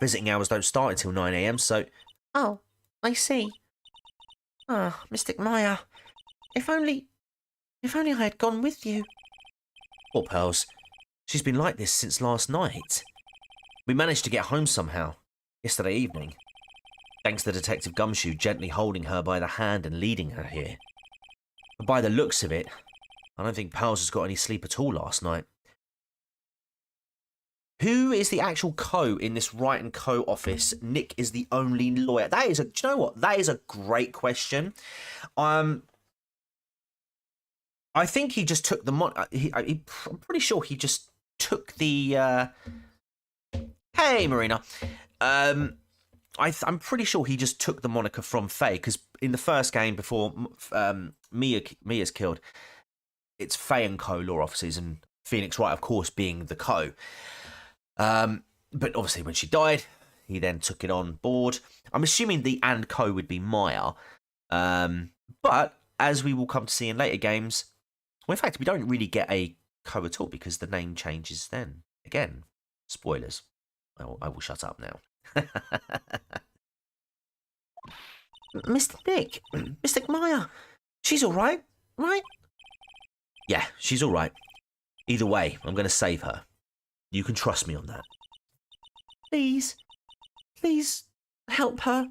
Visiting hours don't start until 9 a.m, so... Oh, I see. Ah, Mystic Maya. If only I had gone with you. Poor pals. She's been like this since last night. We managed to get home somehow, yesterday evening. Thanks to Detective Gumshoe gently holding her by the hand and leading her here. But by the looks of it, I don't think Pals has got any sleep at all last night. Who is the actual co in this Wright & Co office? Nick is the only lawyer. Do you know what? That is a great question. I think he just took the I'm pretty sure he just took the hey Marina. I'm pretty sure he just took the moniker from Faye, because in the first game before Mia's killed, it's Faye & Co law offices and Phoenix Wright, of course, being the co. But obviously when she died, he then took it on board. I'm assuming the and co would be Maya. But as we will come to see in later games, well, in fact, we don't really get a co at all because the name changes then. Again, spoilers. I will shut up now. Mr. Nick, Mystic Maya, she's all right, right? Yeah, she's all right. Either way, I'm going to save her. You can trust me on that. Please help her.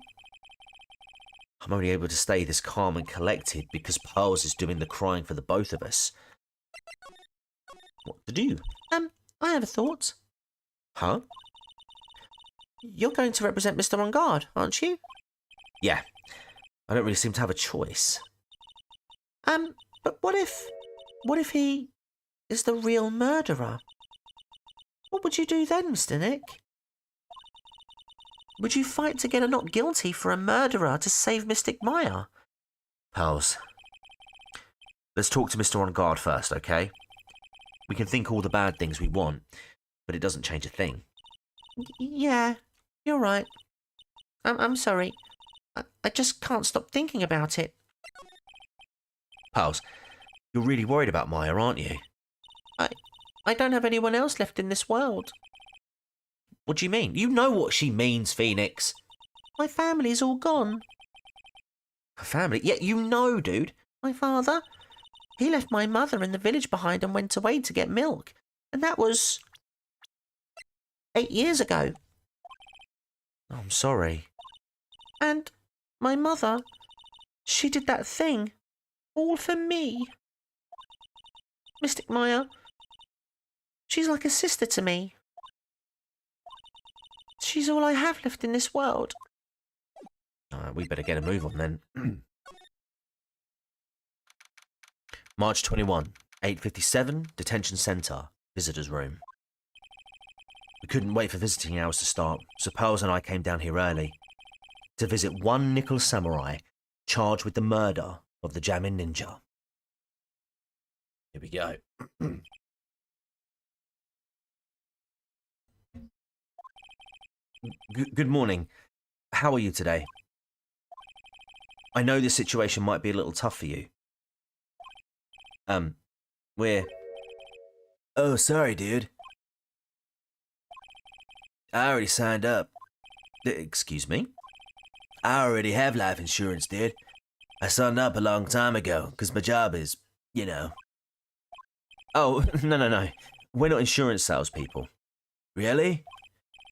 I'm only able to stay this calm and collected because Pearls is doing the crying for the both of us. What to do? I have a thought. Huh? You're going to represent Mr. On Guard, aren't you? Yeah. I don't really seem to have a choice. But what if he is the real murderer? What would you do then, Mr. Nick? Would you fight to get a not guilty for a murderer to save Mystic Maya? Pals, let's talk to Mr. On Guard first, okay? We can think all the bad things we want, but it doesn't change a thing. Yeah, you're right. I'm sorry. I just can't stop thinking about it. Pals, you're really worried about Maya, aren't you? I don't have anyone else left in this world. What do you mean? You know what she means, Phoenix. My family's all gone. Her family? Yeah, you know, dude. My father, he left my mother in the village behind and went away to get milk. And that was 8 years ago. Oh, I'm sorry. And my mother, she did that thing all for me. Mystic Maya, she's like a sister to me. She's all I have left in this world. We better get a move on then. March 21, 8:57, Detention Centre, Visitors Room. We couldn't wait for visiting hours to start, so Pearls and I came down here early to visit one nickel samurai charged with the murder of the Jamin Ninja. Here we go. Good morning. How are you today? I know this situation might be a little tough for you. Oh, sorry, dude. I already signed up. Excuse me? I already have life insurance, dude. I signed up a long time ago, because my job is, you know. Oh, no. We're not insurance salespeople. Really?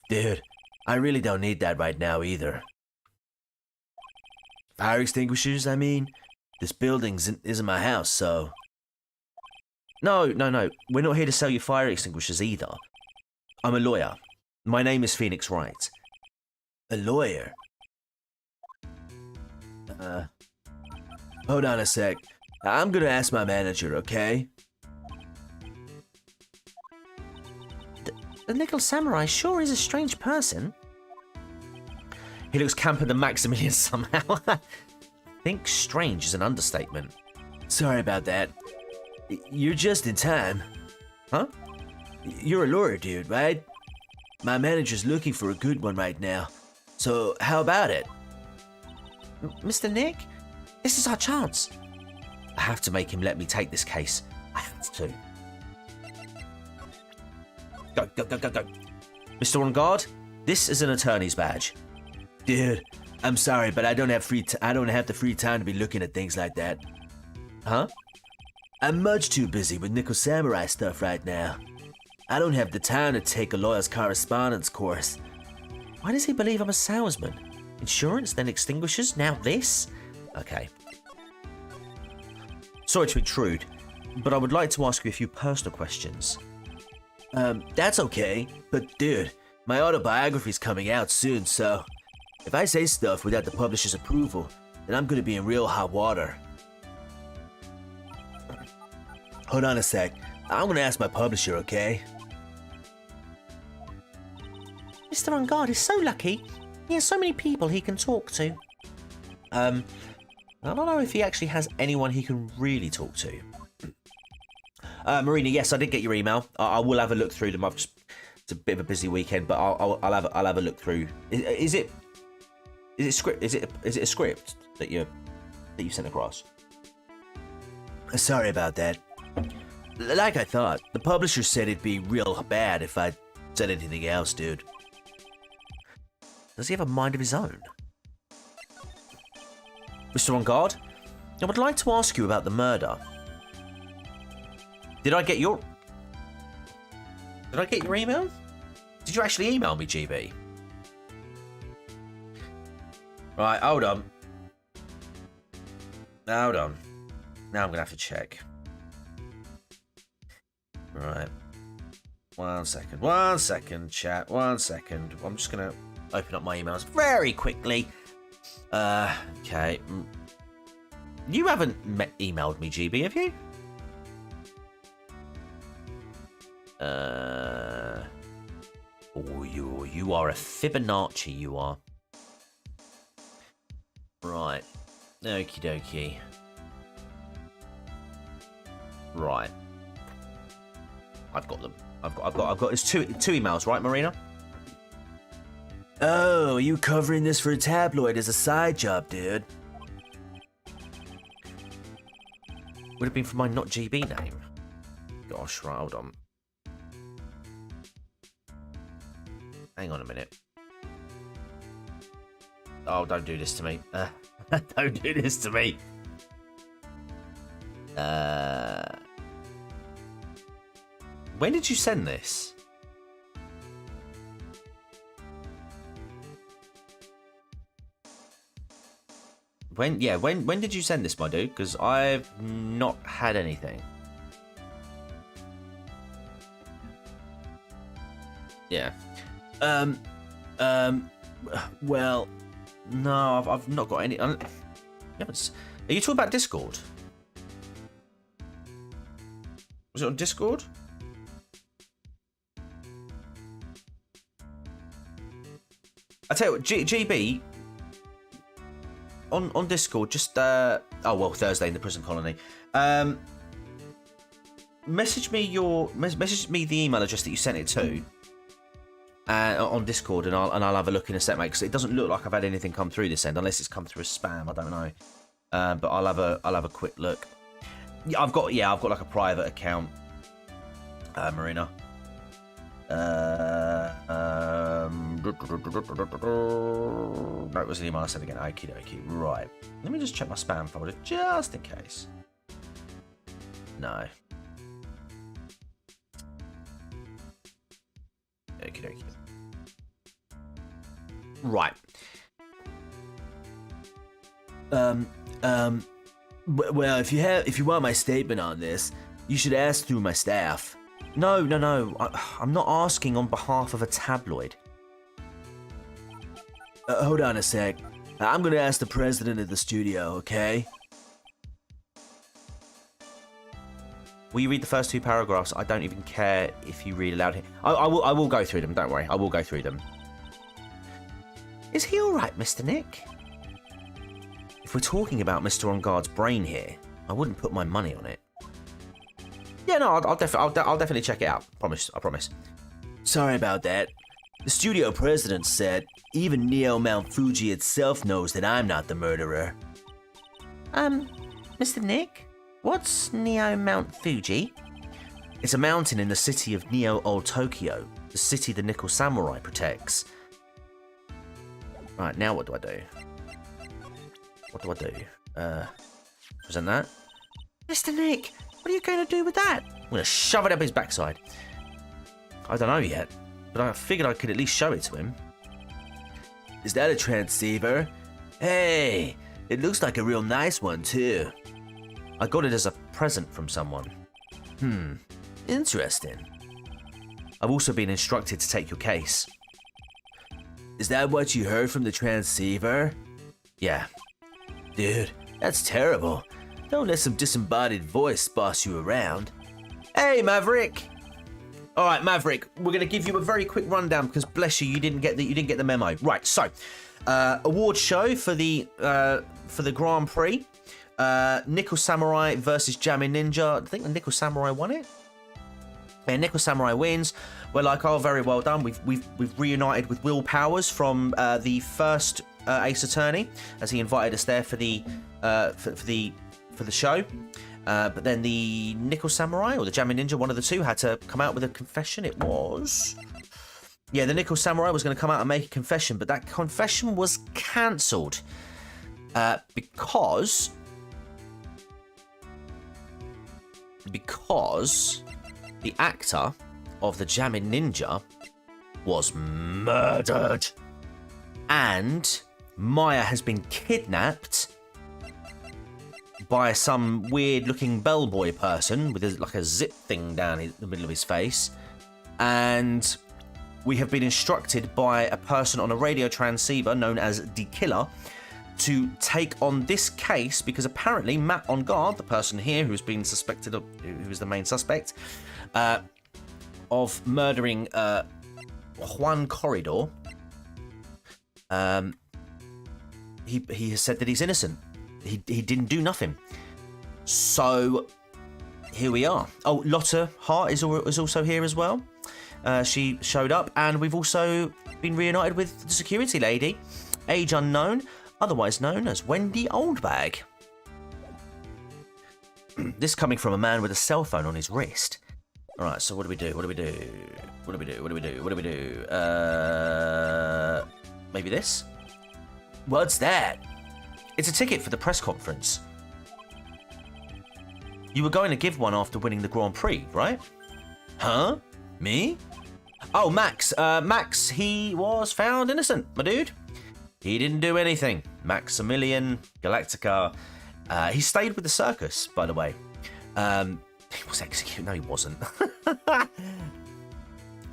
Dude, I really don't need that right now either. Fire extinguishers, I mean? This building isn't my house, so... No. We're not here to sell you fire extinguishers either. I'm a lawyer. My name is Phoenix Wright. A lawyer? Hold on a sec. I'm gonna ask my manager, okay? The Nickel Samurai sure is a strange person. He looks camper than Maximilian somehow. I think strange is an understatement. Sorry about that. You're just in time. Huh? You're a lawyer, dude, right? My manager's looking for a good one right now. So, how about it? Mr. Nick, this is our chance. I have to make him let me take this case. I have to. Go. Mr. On guard, this is an attorney's badge. Dude, I'm sorry, but I don't have the free time to be looking at things like that. Huh? I'm much too busy with Nickel Samurai stuff right now. I don't have the time to take a lawyer's correspondence course. Why does he believe I'm a salesman? Insurance, then extinguishers, now this? Okay. Sorry to intrude, but I would like to ask you a few personal questions. That's okay, but dude, my autobiography's coming out soon, so if I say stuff without the publisher's approval, then I'm gonna be in real hot water. Hold on a sec. I'm gonna ask my publisher, okay? Mr. On Guard is so lucky. He has so many people he can talk to. I don't know if he actually has anyone he can really talk to. Marina, yes, I did get your email. I will have a look through them. It's a bit of a busy weekend, but I'll have a look through. Is it script? Is it a script that you sent across? Sorry about that. Like I thought, the publisher said it'd be real bad if I said anything else, dude. Does he have a mind of his own? Mr. On Guard, I would like to ask you about the murder. Did I get your email? Did you actually email me, GB? Right, hold on. Now I'm gonna have to check. Right. 1 second, chat. 1 second. I'm just gonna open up my emails very quickly. Okay. You haven't emailed me, GB, have you? Oh, you are a Fibonacci, you are. Right. Okie dokie. Right. I've got them. I've got. It's two emails, right, Marina? Oh, you covering this for a tabloid as a side job, dude? Would have been for my not GB name. Gosh, right, hold on. Hang on a minute. Oh, don't do this to me. Don't do this to me. When did you send this? When did you send this, my dude? Because I've not had anything. Yeah. Well, no, I've not got any. Are you talking about Discord? Was it on Discord? I tell you what, GB on Discord. Just Thursday in the prison colony. Message me the email address that you sent it to. On Discord, and I'll have a look in a sec, mate. Because it doesn't look like I've had anything come through this end, unless it's come through as spam. I don't know, but I'll have a quick look. I've got like a private account Marina. No, it was an email I sent again. Okie dokie. Right. Let me just check my spam folder just in case. No. Okie dokie. Right. Well, if you want my statement on this, you should ask through my staff. No. I'm not asking on behalf of a tabloid. Hold on a sec. I'm gonna ask the president of the studio, okay? Will you read the first two paragraphs? I don't even care if you read aloud here. I will go through them, don't worry. I will go through them. Is he alright, Mr. Nick? If we're talking about Mr. On Guard's brain here, I wouldn't put my money on it. Yeah, no, I'll definitely check it out. I promise. Sorry about that. The studio president said even Neo Mount Fuji itself knows that I'm not the murderer. Mr. Nick? What's Neo Mount Fuji? It's a mountain in the city of Neo Old Tokyo, the city the Nickel Samurai protects. Right, now what do I do? Present that? Mr. Nick, what are you going to do with that? I'm going to shove it up his backside. I don't know yet, but I figured I could at least show it to him. Is that a transceiver? Hey, it looks like a real nice one too. I got it as a present from someone. Interesting. I've also been instructed to take your case. Is that what you heard from the transceiver? Yeah. Dude, that's terrible. Don't let some disembodied voice boss you around. Hey, Maverick! Alright, Maverick, we're going to give you a very quick rundown because bless you, you didn't get the memo. Right, so, award show for the Grand Prix. Nickel Samurai versus Jammin Ninja. I think the Nickel Samurai won it. And Nickel Samurai wins. We're like, oh, very well done. We've reunited with Will Powers from the first Ace Attorney, as he invited us there for the show. But then the Nickel Samurai or the Jammin Ninja, one of the two, had to come out with a confession. It was, yeah, the Nickel Samurai was going to come out and make a confession, but that confession was cancelled because the actor of the Jammin Ninja was murdered, and Maya has been kidnapped by some weird-looking bellboy person with like a zip thing down the middle of his face, and we have been instructed by a person on a radio transceiver known as the Killer to take on this case because apparently Matt On Guard, the person here who's been suspected of, who is the main suspect, of murdering Juan Corridor, he has said that he's innocent. He didn't do nothing. So here we are. Oh, Lotta Hart is also here as well. She showed up, and we've also been reunited with the security lady, age unknown, otherwise known as Wendy Oldbag. This coming from a man with a cell phone on his wrist. All right, so what do we do? Maybe this? What's that? It's a ticket for the press conference. You were going to give one after winning the Grand Prix, right? Huh? Me? Oh, Max. Max, he was found innocent, my dude. He didn't do anything. Maximilian Galactica. He stayed with the circus, by the way. He was executed. No, he wasn't.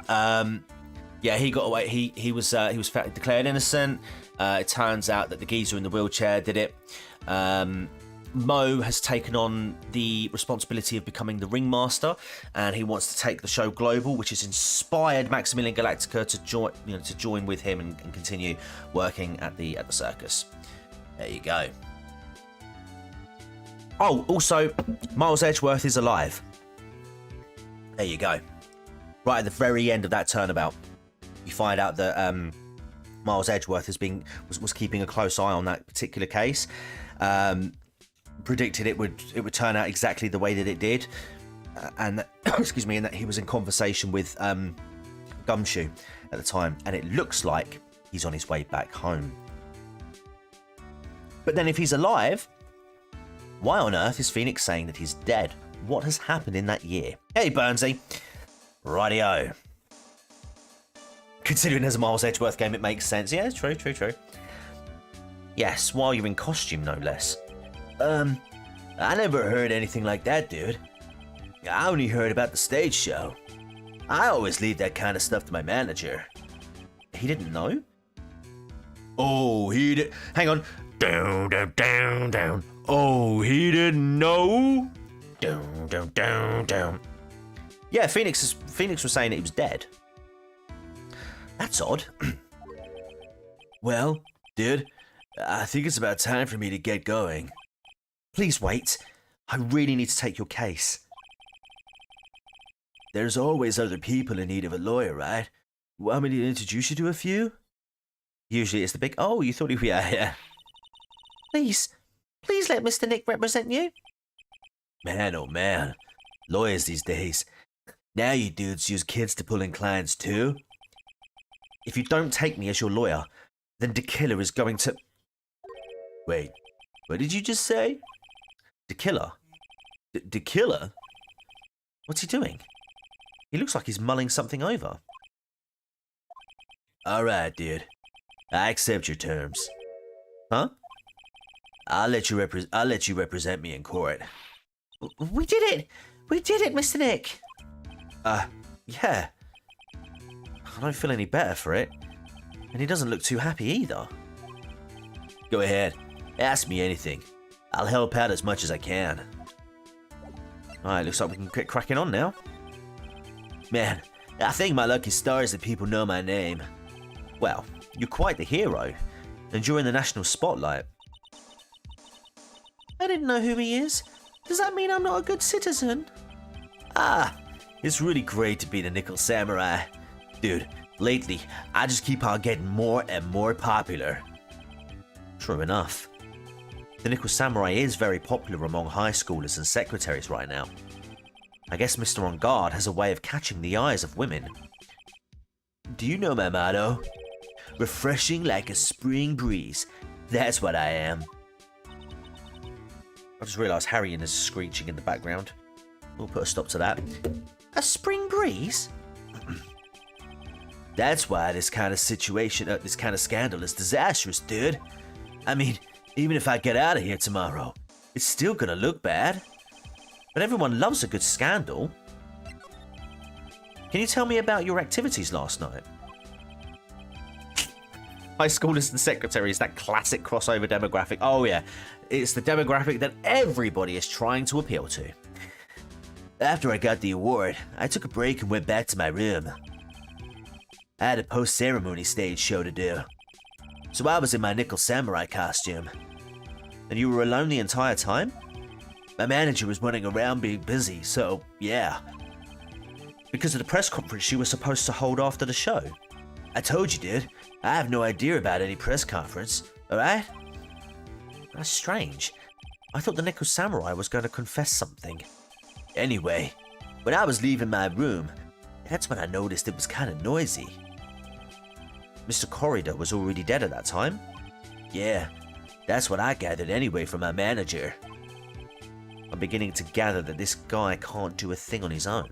Yeah, he got away. He was declared innocent. It turns out that the geezer in the wheelchair did it. Mo has taken on the responsibility of becoming the ringmaster, and he wants to take the show global, which has inspired Maximilian Galactica to join with him and continue working at the circus. There you go. Oh, also, Miles Edgeworth is alive. There you go. Right at the very end of that turnabout, you find out that Miles Edgeworth was keeping a close eye on that particular case. Predicted it would turn out exactly the way that it did. and excuse me, and that he was in conversation with Gumshoe at the time, and it looks like he's on his way back home. But then if he's alive, why on earth is Phoenix saying that he's dead? What has happened in that year? Hey, Burnsy. Rightio. Considering there's a Miles Edgeworth game, it makes sense. Yeah, true. Yes, while you're in costume, no less. I never heard anything like that, dude. I only heard about the stage show. I always leave that kind of stuff to my manager. He didn't know? Oh, he did. Hang on. Down. Oh, he didn't know? Down. Yeah, Phoenix was saying that he was dead. That's odd. Well, dude, I think it's about time for me to get going. Please wait. I really need to take your case. There's always other people in need of a lawyer, right? Want me to introduce you to a few? Usually it's the big... Oh, you thought he... Yeah. Please let Mr. Nick represent you. Man, oh man. Lawyers these days. Now you dudes use kids to pull in clients too? If you don't take me as your lawyer, then DeKiller is going to... Wait, what did you just say? DeKiller? DeKiller? What's he doing? He looks like he's mulling something over. Alright, dude. I accept your terms. Huh? I'll let you represent me in court. We did it, Mr. Nick. Yeah. I don't feel any better for it. And he doesn't look too happy either. Go ahead. Ask me anything. I'll help out as much as I can. Alright, looks like we can get cracking on now. Man, I think my lucky star is that people know my name. Well, you're quite the hero. And you're in the national spotlight. I didn't know who he is. Does that mean I'm not a good citizen? It's really great to be the Nickel Samurai. Dude, lately, I just keep on getting more and more popular. True enough. The Nickel Samurai is very popular among high schoolers and secretaries right now. I guess Mr. On Guard has a way of catching the eyes of women. Do you know my motto? Refreshing like a spring breeze. That's what I am. I just realised Harrion is screeching in the background. We'll put a stop to that. A spring breeze? That's why this kind of situation, this kind of scandal is disastrous, dude. I mean, even if I get out of here tomorrow, it's still gonna look bad. But everyone loves a good scandal. Can you tell me about your activities last night? High schoolers and secretaries, that classic crossover demographic. Oh yeah, it's the demographic that everybody is trying to appeal to. After I got the award, I took a break and went back to my room. I had a post-ceremony stage show to do, so I was in my Nickel Samurai costume. And you were alone the entire time? My manager was running around being busy, so yeah. Because of the press conference you were supposed to hold after the show. I told you, dude. I have no idea about any press conference, alright? That's strange. I thought the Nickel Samurai was going to confess something. Anyway, when I was leaving my room, that's when I noticed it was kind of noisy. Mr. Corridor was already dead at that time? Yeah, that's what I gathered anyway from my manager. I'm beginning to gather that this guy can't do a thing on his own.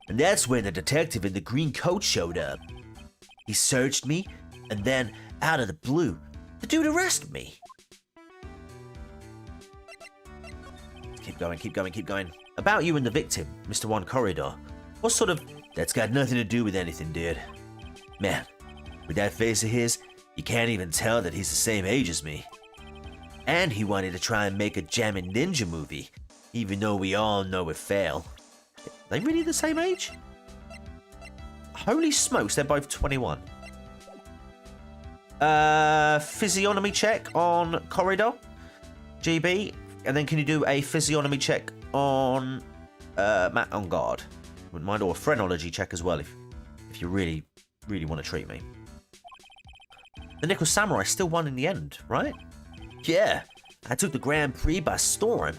And that's when the detective in the green coat showed up. He searched me, and then, out of the blue, the dude arrested me. Keep going. About you and the victim, Mr. One Corridor. What sort of... That's got nothing to do with anything, dude. Man, with that face of his, you can't even tell that he's the same age as me. And he wanted to try and make a Jammin' Ninja movie, even though we all know it failed. Are they really the same age? Holy smokes, they're both 21. Physiognomy check on Corridor, GB, and then can you do a physiognomy check on Matt On Guard? Wouldn't mind, or a phrenology check as well if you really want to treat me. The Nickel Samurai still won in the end, right? Yeah, I took the Grand Prix by storm.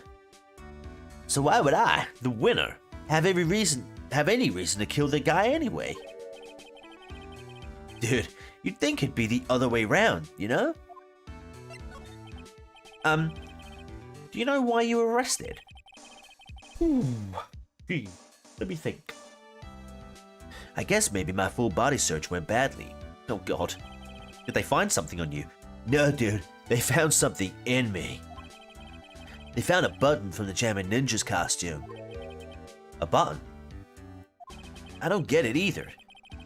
So why would I, the winner, have any reason to kill the guy anyway? Dude, you'd think it'd be the other way round, you know? Do you know why you were arrested? Gee, let me think. I guess maybe my full body search went badly. Oh god. Did they find something on you? No, dude. They found something in me. They found a button from the Jammin' Ninja's costume. A button? I don't get it either.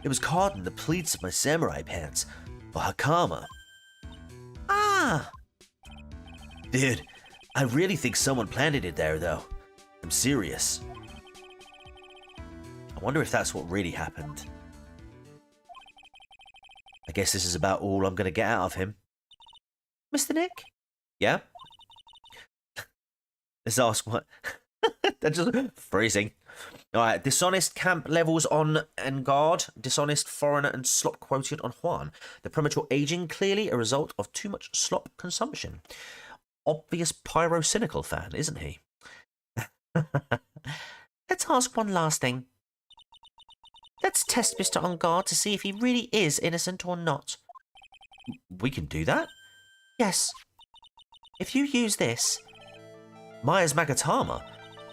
It was caught in the pleats of my samurai pants. For Hakama. Ah! Dude, I really think someone planted it there, though. I'm serious. I wonder if that's what really happened. I guess this is about all I'm going to get out of him. Mr. Nick? Yeah? Let's ask what... They're just freezing. Alright, dishonest camp levels on Engard, dishonest foreigner and slop quotient on Juan. The premature aging clearly a result of too much slop consumption. Obvious pyrocynical fan, isn't he? Let's ask one last thing. Let's test Mr. Engard to see if he really is innocent or not. We can do that? Yes. If you use this, Maya's Magatama,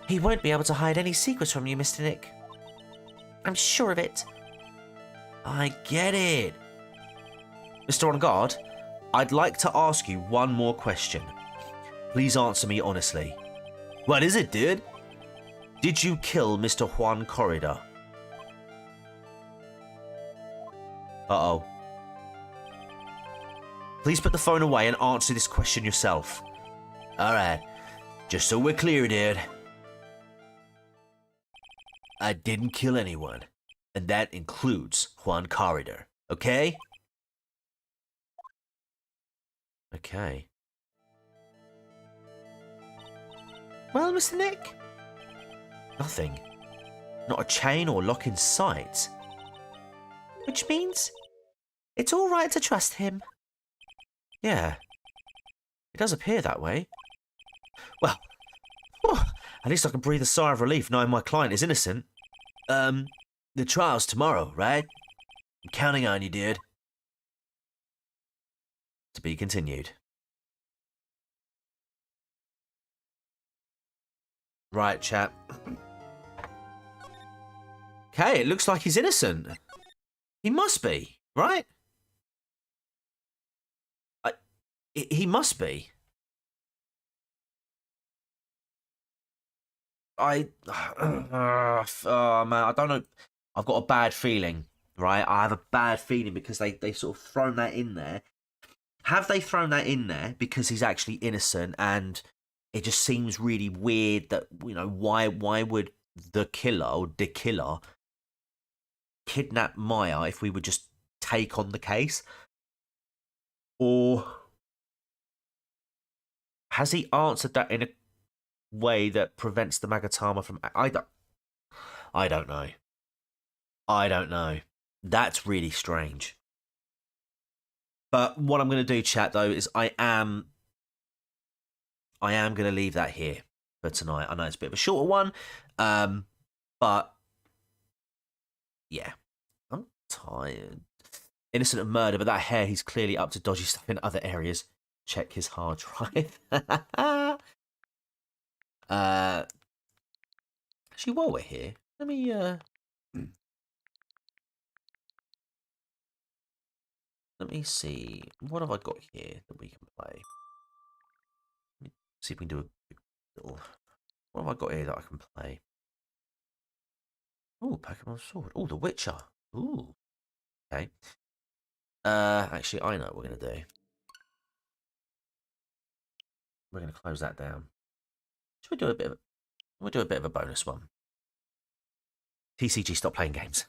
he won't be able to hide any secrets from you, Mr. Nick. I'm sure of it. I get it. Mr. Engard, I'd like to ask you one more question. Please answer me honestly. What is it, dude? Did you kill Mr. Juan Corridor? Uh-oh. Please put the phone away and answer this question yourself. Alright. Just so we're clear, dude. I didn't kill anyone. And that includes Juan Corridor. Okay? Okay. Well, Mr. Nick? Nothing. Not a chain or lock in sight. Which means it's all right to trust him. Yeah. It does appear that way. Well, at least I can breathe a sigh of relief knowing my client is innocent. The trial's tomorrow, right? I'm counting on you, dude. To be continued. Right, chap. Okay, it looks like he's innocent. He must be, right? He must be. Oh man, I don't know. I've got a bad feeling, right? I have a bad feeling because they sort of thrown that in there. Have they thrown that in there because he's actually innocent, and it just seems really weird that, you know, why would the killer or the killer kidnap Maya if we would just take on the case? Or has he answered that in a way that prevents the Magatama from... I don't know. I don't know. That's really strange. But what I'm going to do, chat, though, is I am going to leave that here for tonight. I know it's a bit of a shorter one, but yeah, I'm tired. Innocent of murder, but that hair, he's clearly up to dodgy stuff in other areas. Check his hard drive. Actually, while we're here, let me see. What have I got here that we can play? See if we can do a little... What have I got here that I can play? Oh, Pokemon Sword. Oh, The Witcher. Ooh. Okay. Actually, I know what we're going to do. We're going to close that down. Should we do a bit of... We'll do a bit of a bonus one. TCG, stop playing games.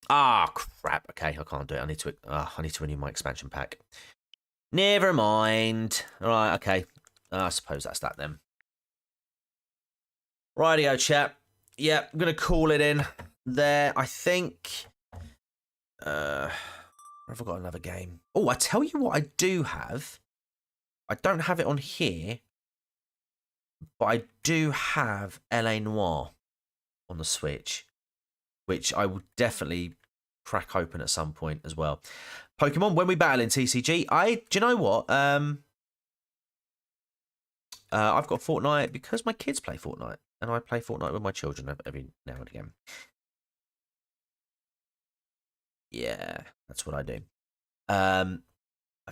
Ah, crap. Okay, I can't do it. I need to renew my expansion pack. Never mind. All right, okay. I suppose that's that then. Rightio, chat. Yeah, I'm going to call it in there. I think... have I got another game? Oh, I tell you what I do have. I don't have it on here, but I do have LA Noire on the Switch, which I will definitely crack open at some point as well. Pokemon, when we battle in TCG, do you know what? I've got Fortnite because my kids play Fortnite, and I play Fortnite with my children every now and again. Yeah, that's what I do. I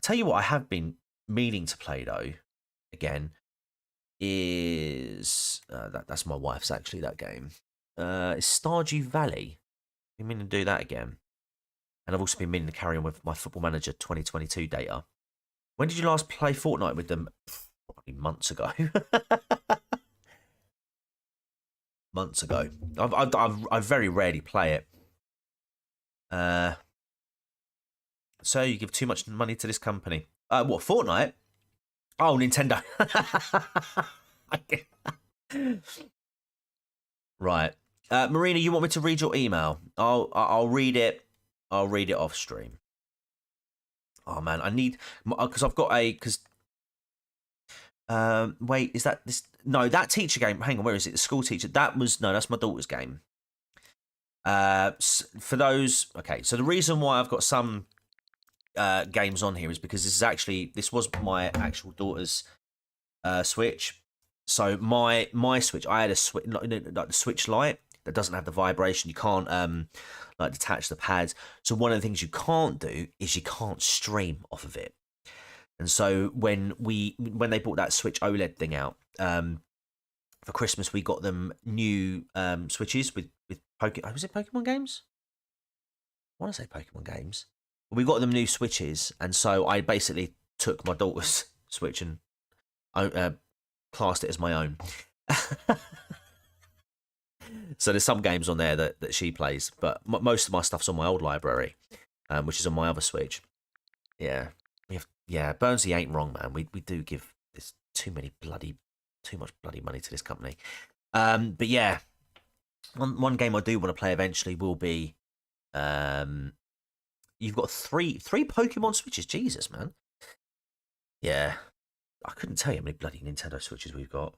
tell you what, I have been meaning to play though. Again, is that's my wife's actually that game. Is Stardew Valley. I've been meaning to do that again, and I've also been meaning to carry on with my Football Manager 2022 data. When did you last play Fortnite with them? Probably months ago. Months ago. I very rarely play it. So you give too much money to this company. What, Fortnite? Oh, Nintendo. Right. Marina, you want me to read your email? I'll read it. I'll read it off stream. Oh man, I need, because I've got wait, is that this? No, that teacher game. Hang on, where is it? The school teacher. That's my daughter's game. For those, okay. So the reason why I've got some games on here is because this was my actual daughter's Switch. So my Switch, I had a Switch, like the Switch Lite that doesn't have the vibration. You can't like detach the pads. So one of the things you can't do is you can't stream off of it. And so when they brought that Switch OLED thing out for Christmas, we got them new Switches with was it Pokemon games? I want to say Pokemon games. We got them new Switches, and so I basically took my daughter's Switch and classed it as my own. So there's some games on there that she plays, but most of my stuff's on my old library, which is on my other Switch. Yeah. Burnsy ain't wrong, man. We do give this too much bloody money to this company. But yeah, one game I do want to play eventually will be. You've got three Pokemon Switches. Jesus, man. Yeah, I couldn't tell you how many bloody Nintendo Switches we've got.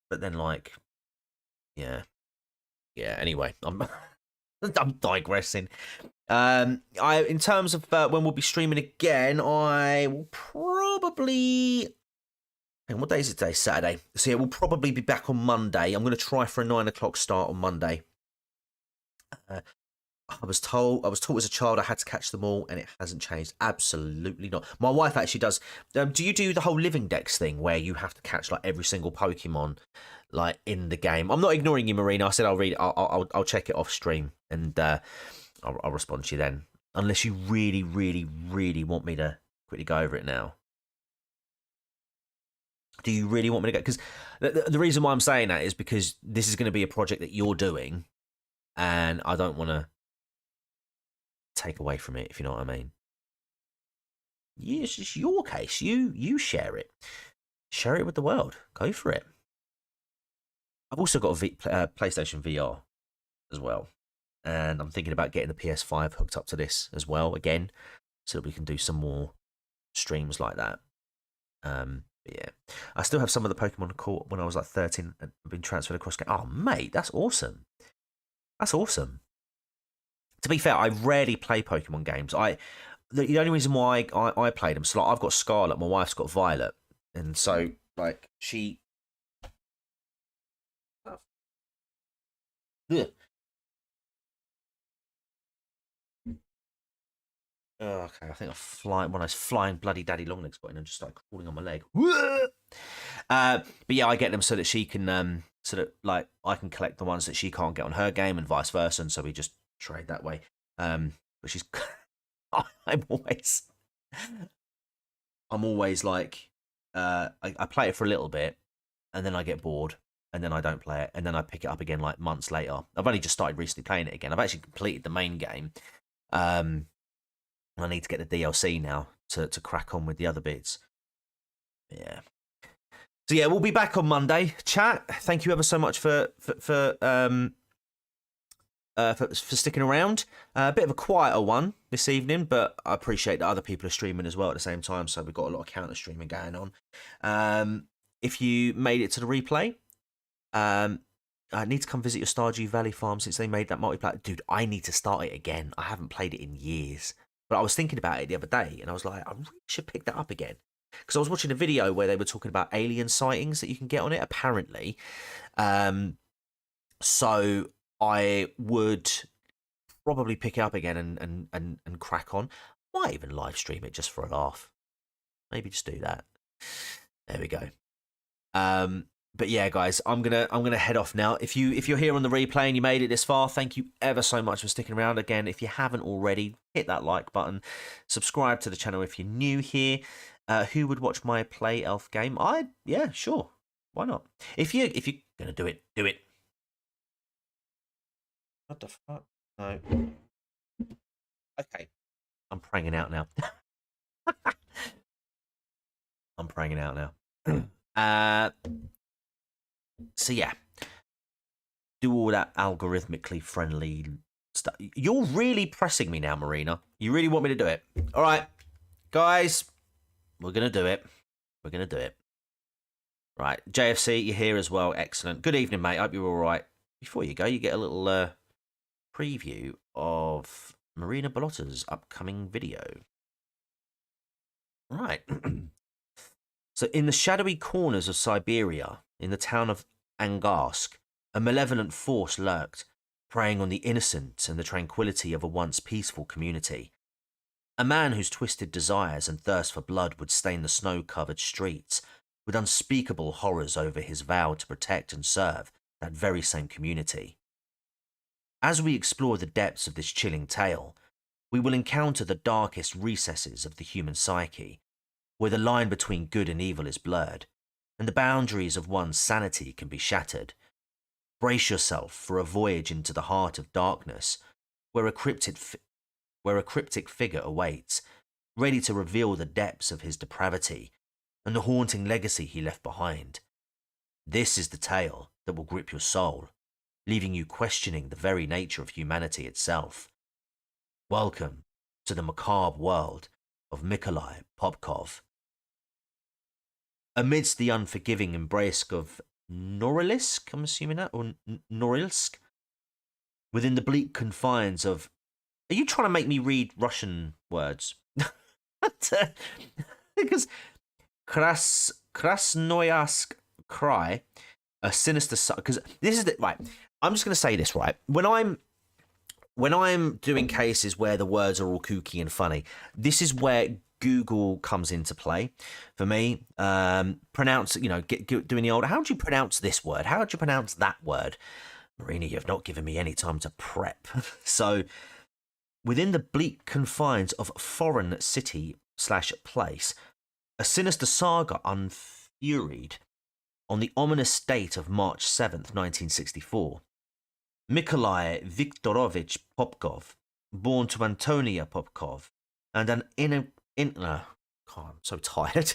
But then, like, yeah. Anyway, I'm digressing. In terms of when we'll be streaming again, I will probably. And what day is it today? Saturday. So yeah, we'll probably be back on Monday. I'm going to try for a 9 o'clock start on Monday. I was taught as a child I had to catch them all, and it hasn't changed. Absolutely not. My wife actually does. Do you do the whole living dex thing where you have to catch like every single Pokemon like in the game? I'm not ignoring you, Marina. I said I'll read it. I'll check it off stream, and I'll respond to you then. Unless you really, really, really want me to quickly go over it now. Do you really want me to go? Because the reason why I'm saying that is because this is going to be a project that you're doing, and I don't want to take away from it, if you know what I mean. Yes, it's your case. You share it. Share it with the world. Go for it. I've also got a PlayStation VR as well, and I'm thinking about getting the PS5 hooked up to this as well again, so that we can do some more streams like that. Yeah, I still have some of the Pokemon I caught when I was like 13 and been transferred across. Oh, mate, that's awesome. That's awesome. To be fair, I rarely play Pokemon games. The only reason why I play them, so like I've got Scarlet, my wife's got Violet, and so like she. Ugh. Oh, okay, I think one of those flying bloody daddy long legs got in and just started crawling on my leg. But yeah, I get them so that she can, so that like I can collect the ones that she can't get on her game and vice versa, and so we just trade that way. But she's, I'm always like, I play it for a little bit, and then I get bored, and then I don't play it, and then I pick it up again like months later. I've only just started recently playing it again. I've actually completed the main game. I need to get the DLC now to crack on with the other bits. Yeah. So yeah, we'll be back on Monday. Chat, thank you ever so much for for sticking around. A bit of a quieter one this evening, but I appreciate that other people are streaming as well at the same time, so we've got a lot of counter streaming going on. If you made it to the replay, I need to come visit your Stardew Valley farm since they made that multiplayer. Dude, I need to start it again. I haven't played it in years. But I was thinking about it the other day, and I was like, I really should pick that up again. Because I was watching a video where they were talking about alien sightings that you can get on it, apparently. So I would probably pick it up again and crack on. Might even live stream it just for a laugh. Maybe just do that. There we go. But yeah, guys, I'm gonna head off now. If you're here on the replay and you made it this far, thank you ever so much for sticking around. Again, if you haven't already, hit that like button, subscribe to the channel if you're new here. Who would watch my play elf game? Yeah, sure, why not? If you're gonna do it, do it. What the fuck? No. Okay, I'm praying it out now. I'm praying it out now. So yeah, do all that algorithmically friendly stuff. You're really pressing me now, Marina. You really want me to do it? All right, guys, we're gonna do it. We're gonna do it. Right, JFC, you're here as well. Excellent. Good evening, mate. Hope you're all right. Before you go, you get a little preview of Marina Ballotta's upcoming video. Right. So, in the shadowy corners of Siberia, in the town of Angarsk, a malevolent force lurked, preying on the innocent and the tranquility of a once peaceful community. A man whose twisted desires and thirst for blood would stain the snow-covered streets, with unspeakable horrors over his vow to protect and serve that very same community. As we explore the depths of this chilling tale, we will encounter the darkest recesses of the human psyche, where the line between good and evil is blurred, and the boundaries of one's sanity can be shattered. Brace yourself for a voyage into the heart of darkness, where a cryptic figure awaits, ready to reveal the depths of his depravity and the haunting legacy he left behind. This is the tale that will grip your soul, leaving you questioning the very nature of humanity itself. Welcome to the macabre world of Mikolai Popkov. Amidst the unforgiving embrace of Norilsk, I'm assuming that, or Norilsk, within the bleak confines of... Are you trying to make me read Russian words? Because Krasnoyarsk Krai, a sinister... Because this is the... Right, I'm just going to say this, right? When I'm doing cases where the words are all kooky and funny, this is where Google comes into play for me. Pronounce, doing the old, how do you pronounce this word? How do you pronounce that word? Marina, you have not given me any time to prep. So, within the bleak confines of foreign city/place, a sinister saga unfuried on the ominous date of March 7th, 1964. Mikolai Viktorovich Popkov, born to Antonia Popkov, and I'm so tired.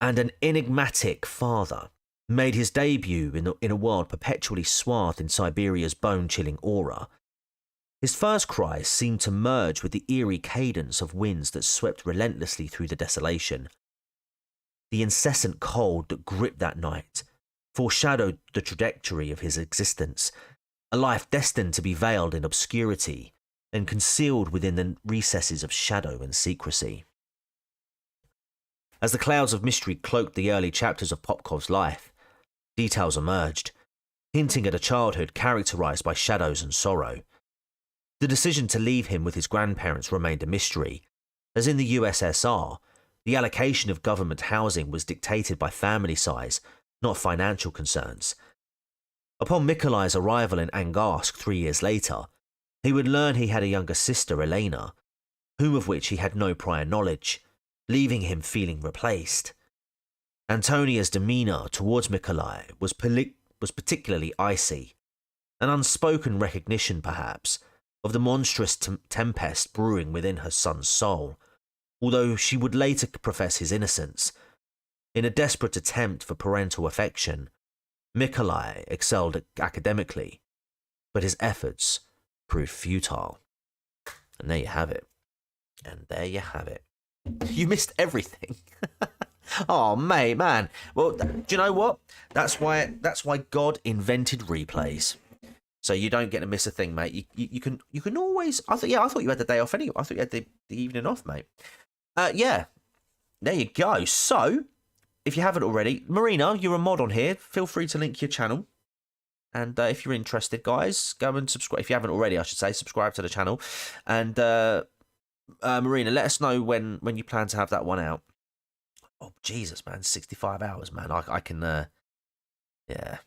And an enigmatic father, made his debut in a world perpetually swathed in Siberia's bone-chilling aura. His first cries seemed to merge with the eerie cadence of winds that swept relentlessly through the desolation. The incessant cold that gripped that night foreshadowed the trajectory of his existence, a life destined to be veiled in obscurity and concealed within the recesses of shadow and secrecy. As the clouds of mystery cloaked the early chapters of Popkov's life, details emerged, hinting at a childhood characterized by shadows and sorrow. The decision to leave him with his grandparents remained a mystery, as in the USSR, the allocation of government housing was dictated by family size, not financial concerns. Upon Mikolai's arrival in Angarsk 3 years later, he would learn he had a younger sister, Elena, whom of which he had no prior knowledge, leaving him feeling replaced. Antonia's demeanour towards Mikolai was particularly icy, an unspoken recognition, perhaps, of the monstrous tempest brewing within her son's soul, although she would later profess his innocence. In a desperate attempt for parental affection, Mikolai excelled academically, but his efforts proved futile. And there you have it. And there you have it. You missed everything. Oh, mate, man. Well, do you know what? That's why God invented replays. So you don't get to miss a thing, mate. You can always. I thought you had the day off anyway. I thought you had the evening off, mate. Yeah. There you go. So, if you haven't already, Marina, you're a mod on here. Feel free to link your channel. And if you're interested, guys, go and subscribe. If you haven't already, I should say, subscribe to the channel. And Marina, let us know when you plan to have that one out. Oh, Jesus, man. 65 hours, man. I can, yeah.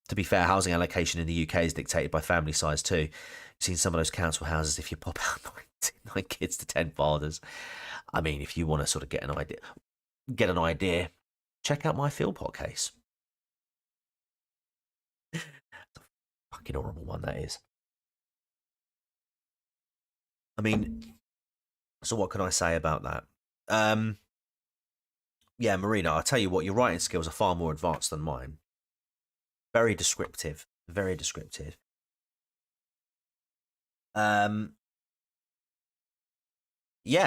To be fair, housing allocation in the UK is dictated by family size too. You've seen some of those council houses, if you pop out 9 kids to 10 fathers. I mean, if you want to sort of get an idea, check out my Philpot case. It's a fucking horrible one, that is. I mean, so what can I say about that? Yeah, Marina, I'll tell you what, your writing skills are far more advanced than mine. Very descriptive. Very descriptive. Yeah,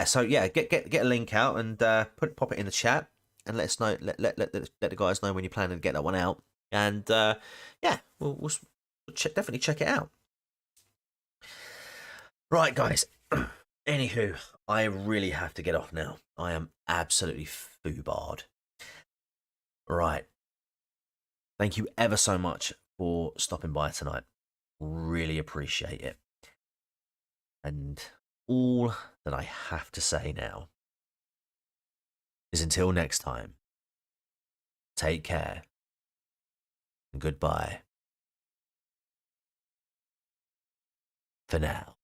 so yeah, get a link out and pop it in the chat and let us know. Let the guys know when you're planning to get that one out. And yeah, we'll definitely check it out. Right, guys. Anywho, I really have to get off now. I am absolutely foobarred. Right. Thank you ever so much for stopping by tonight. Really appreciate it. And all that I have to say now is until next time, take care and goodbye for now.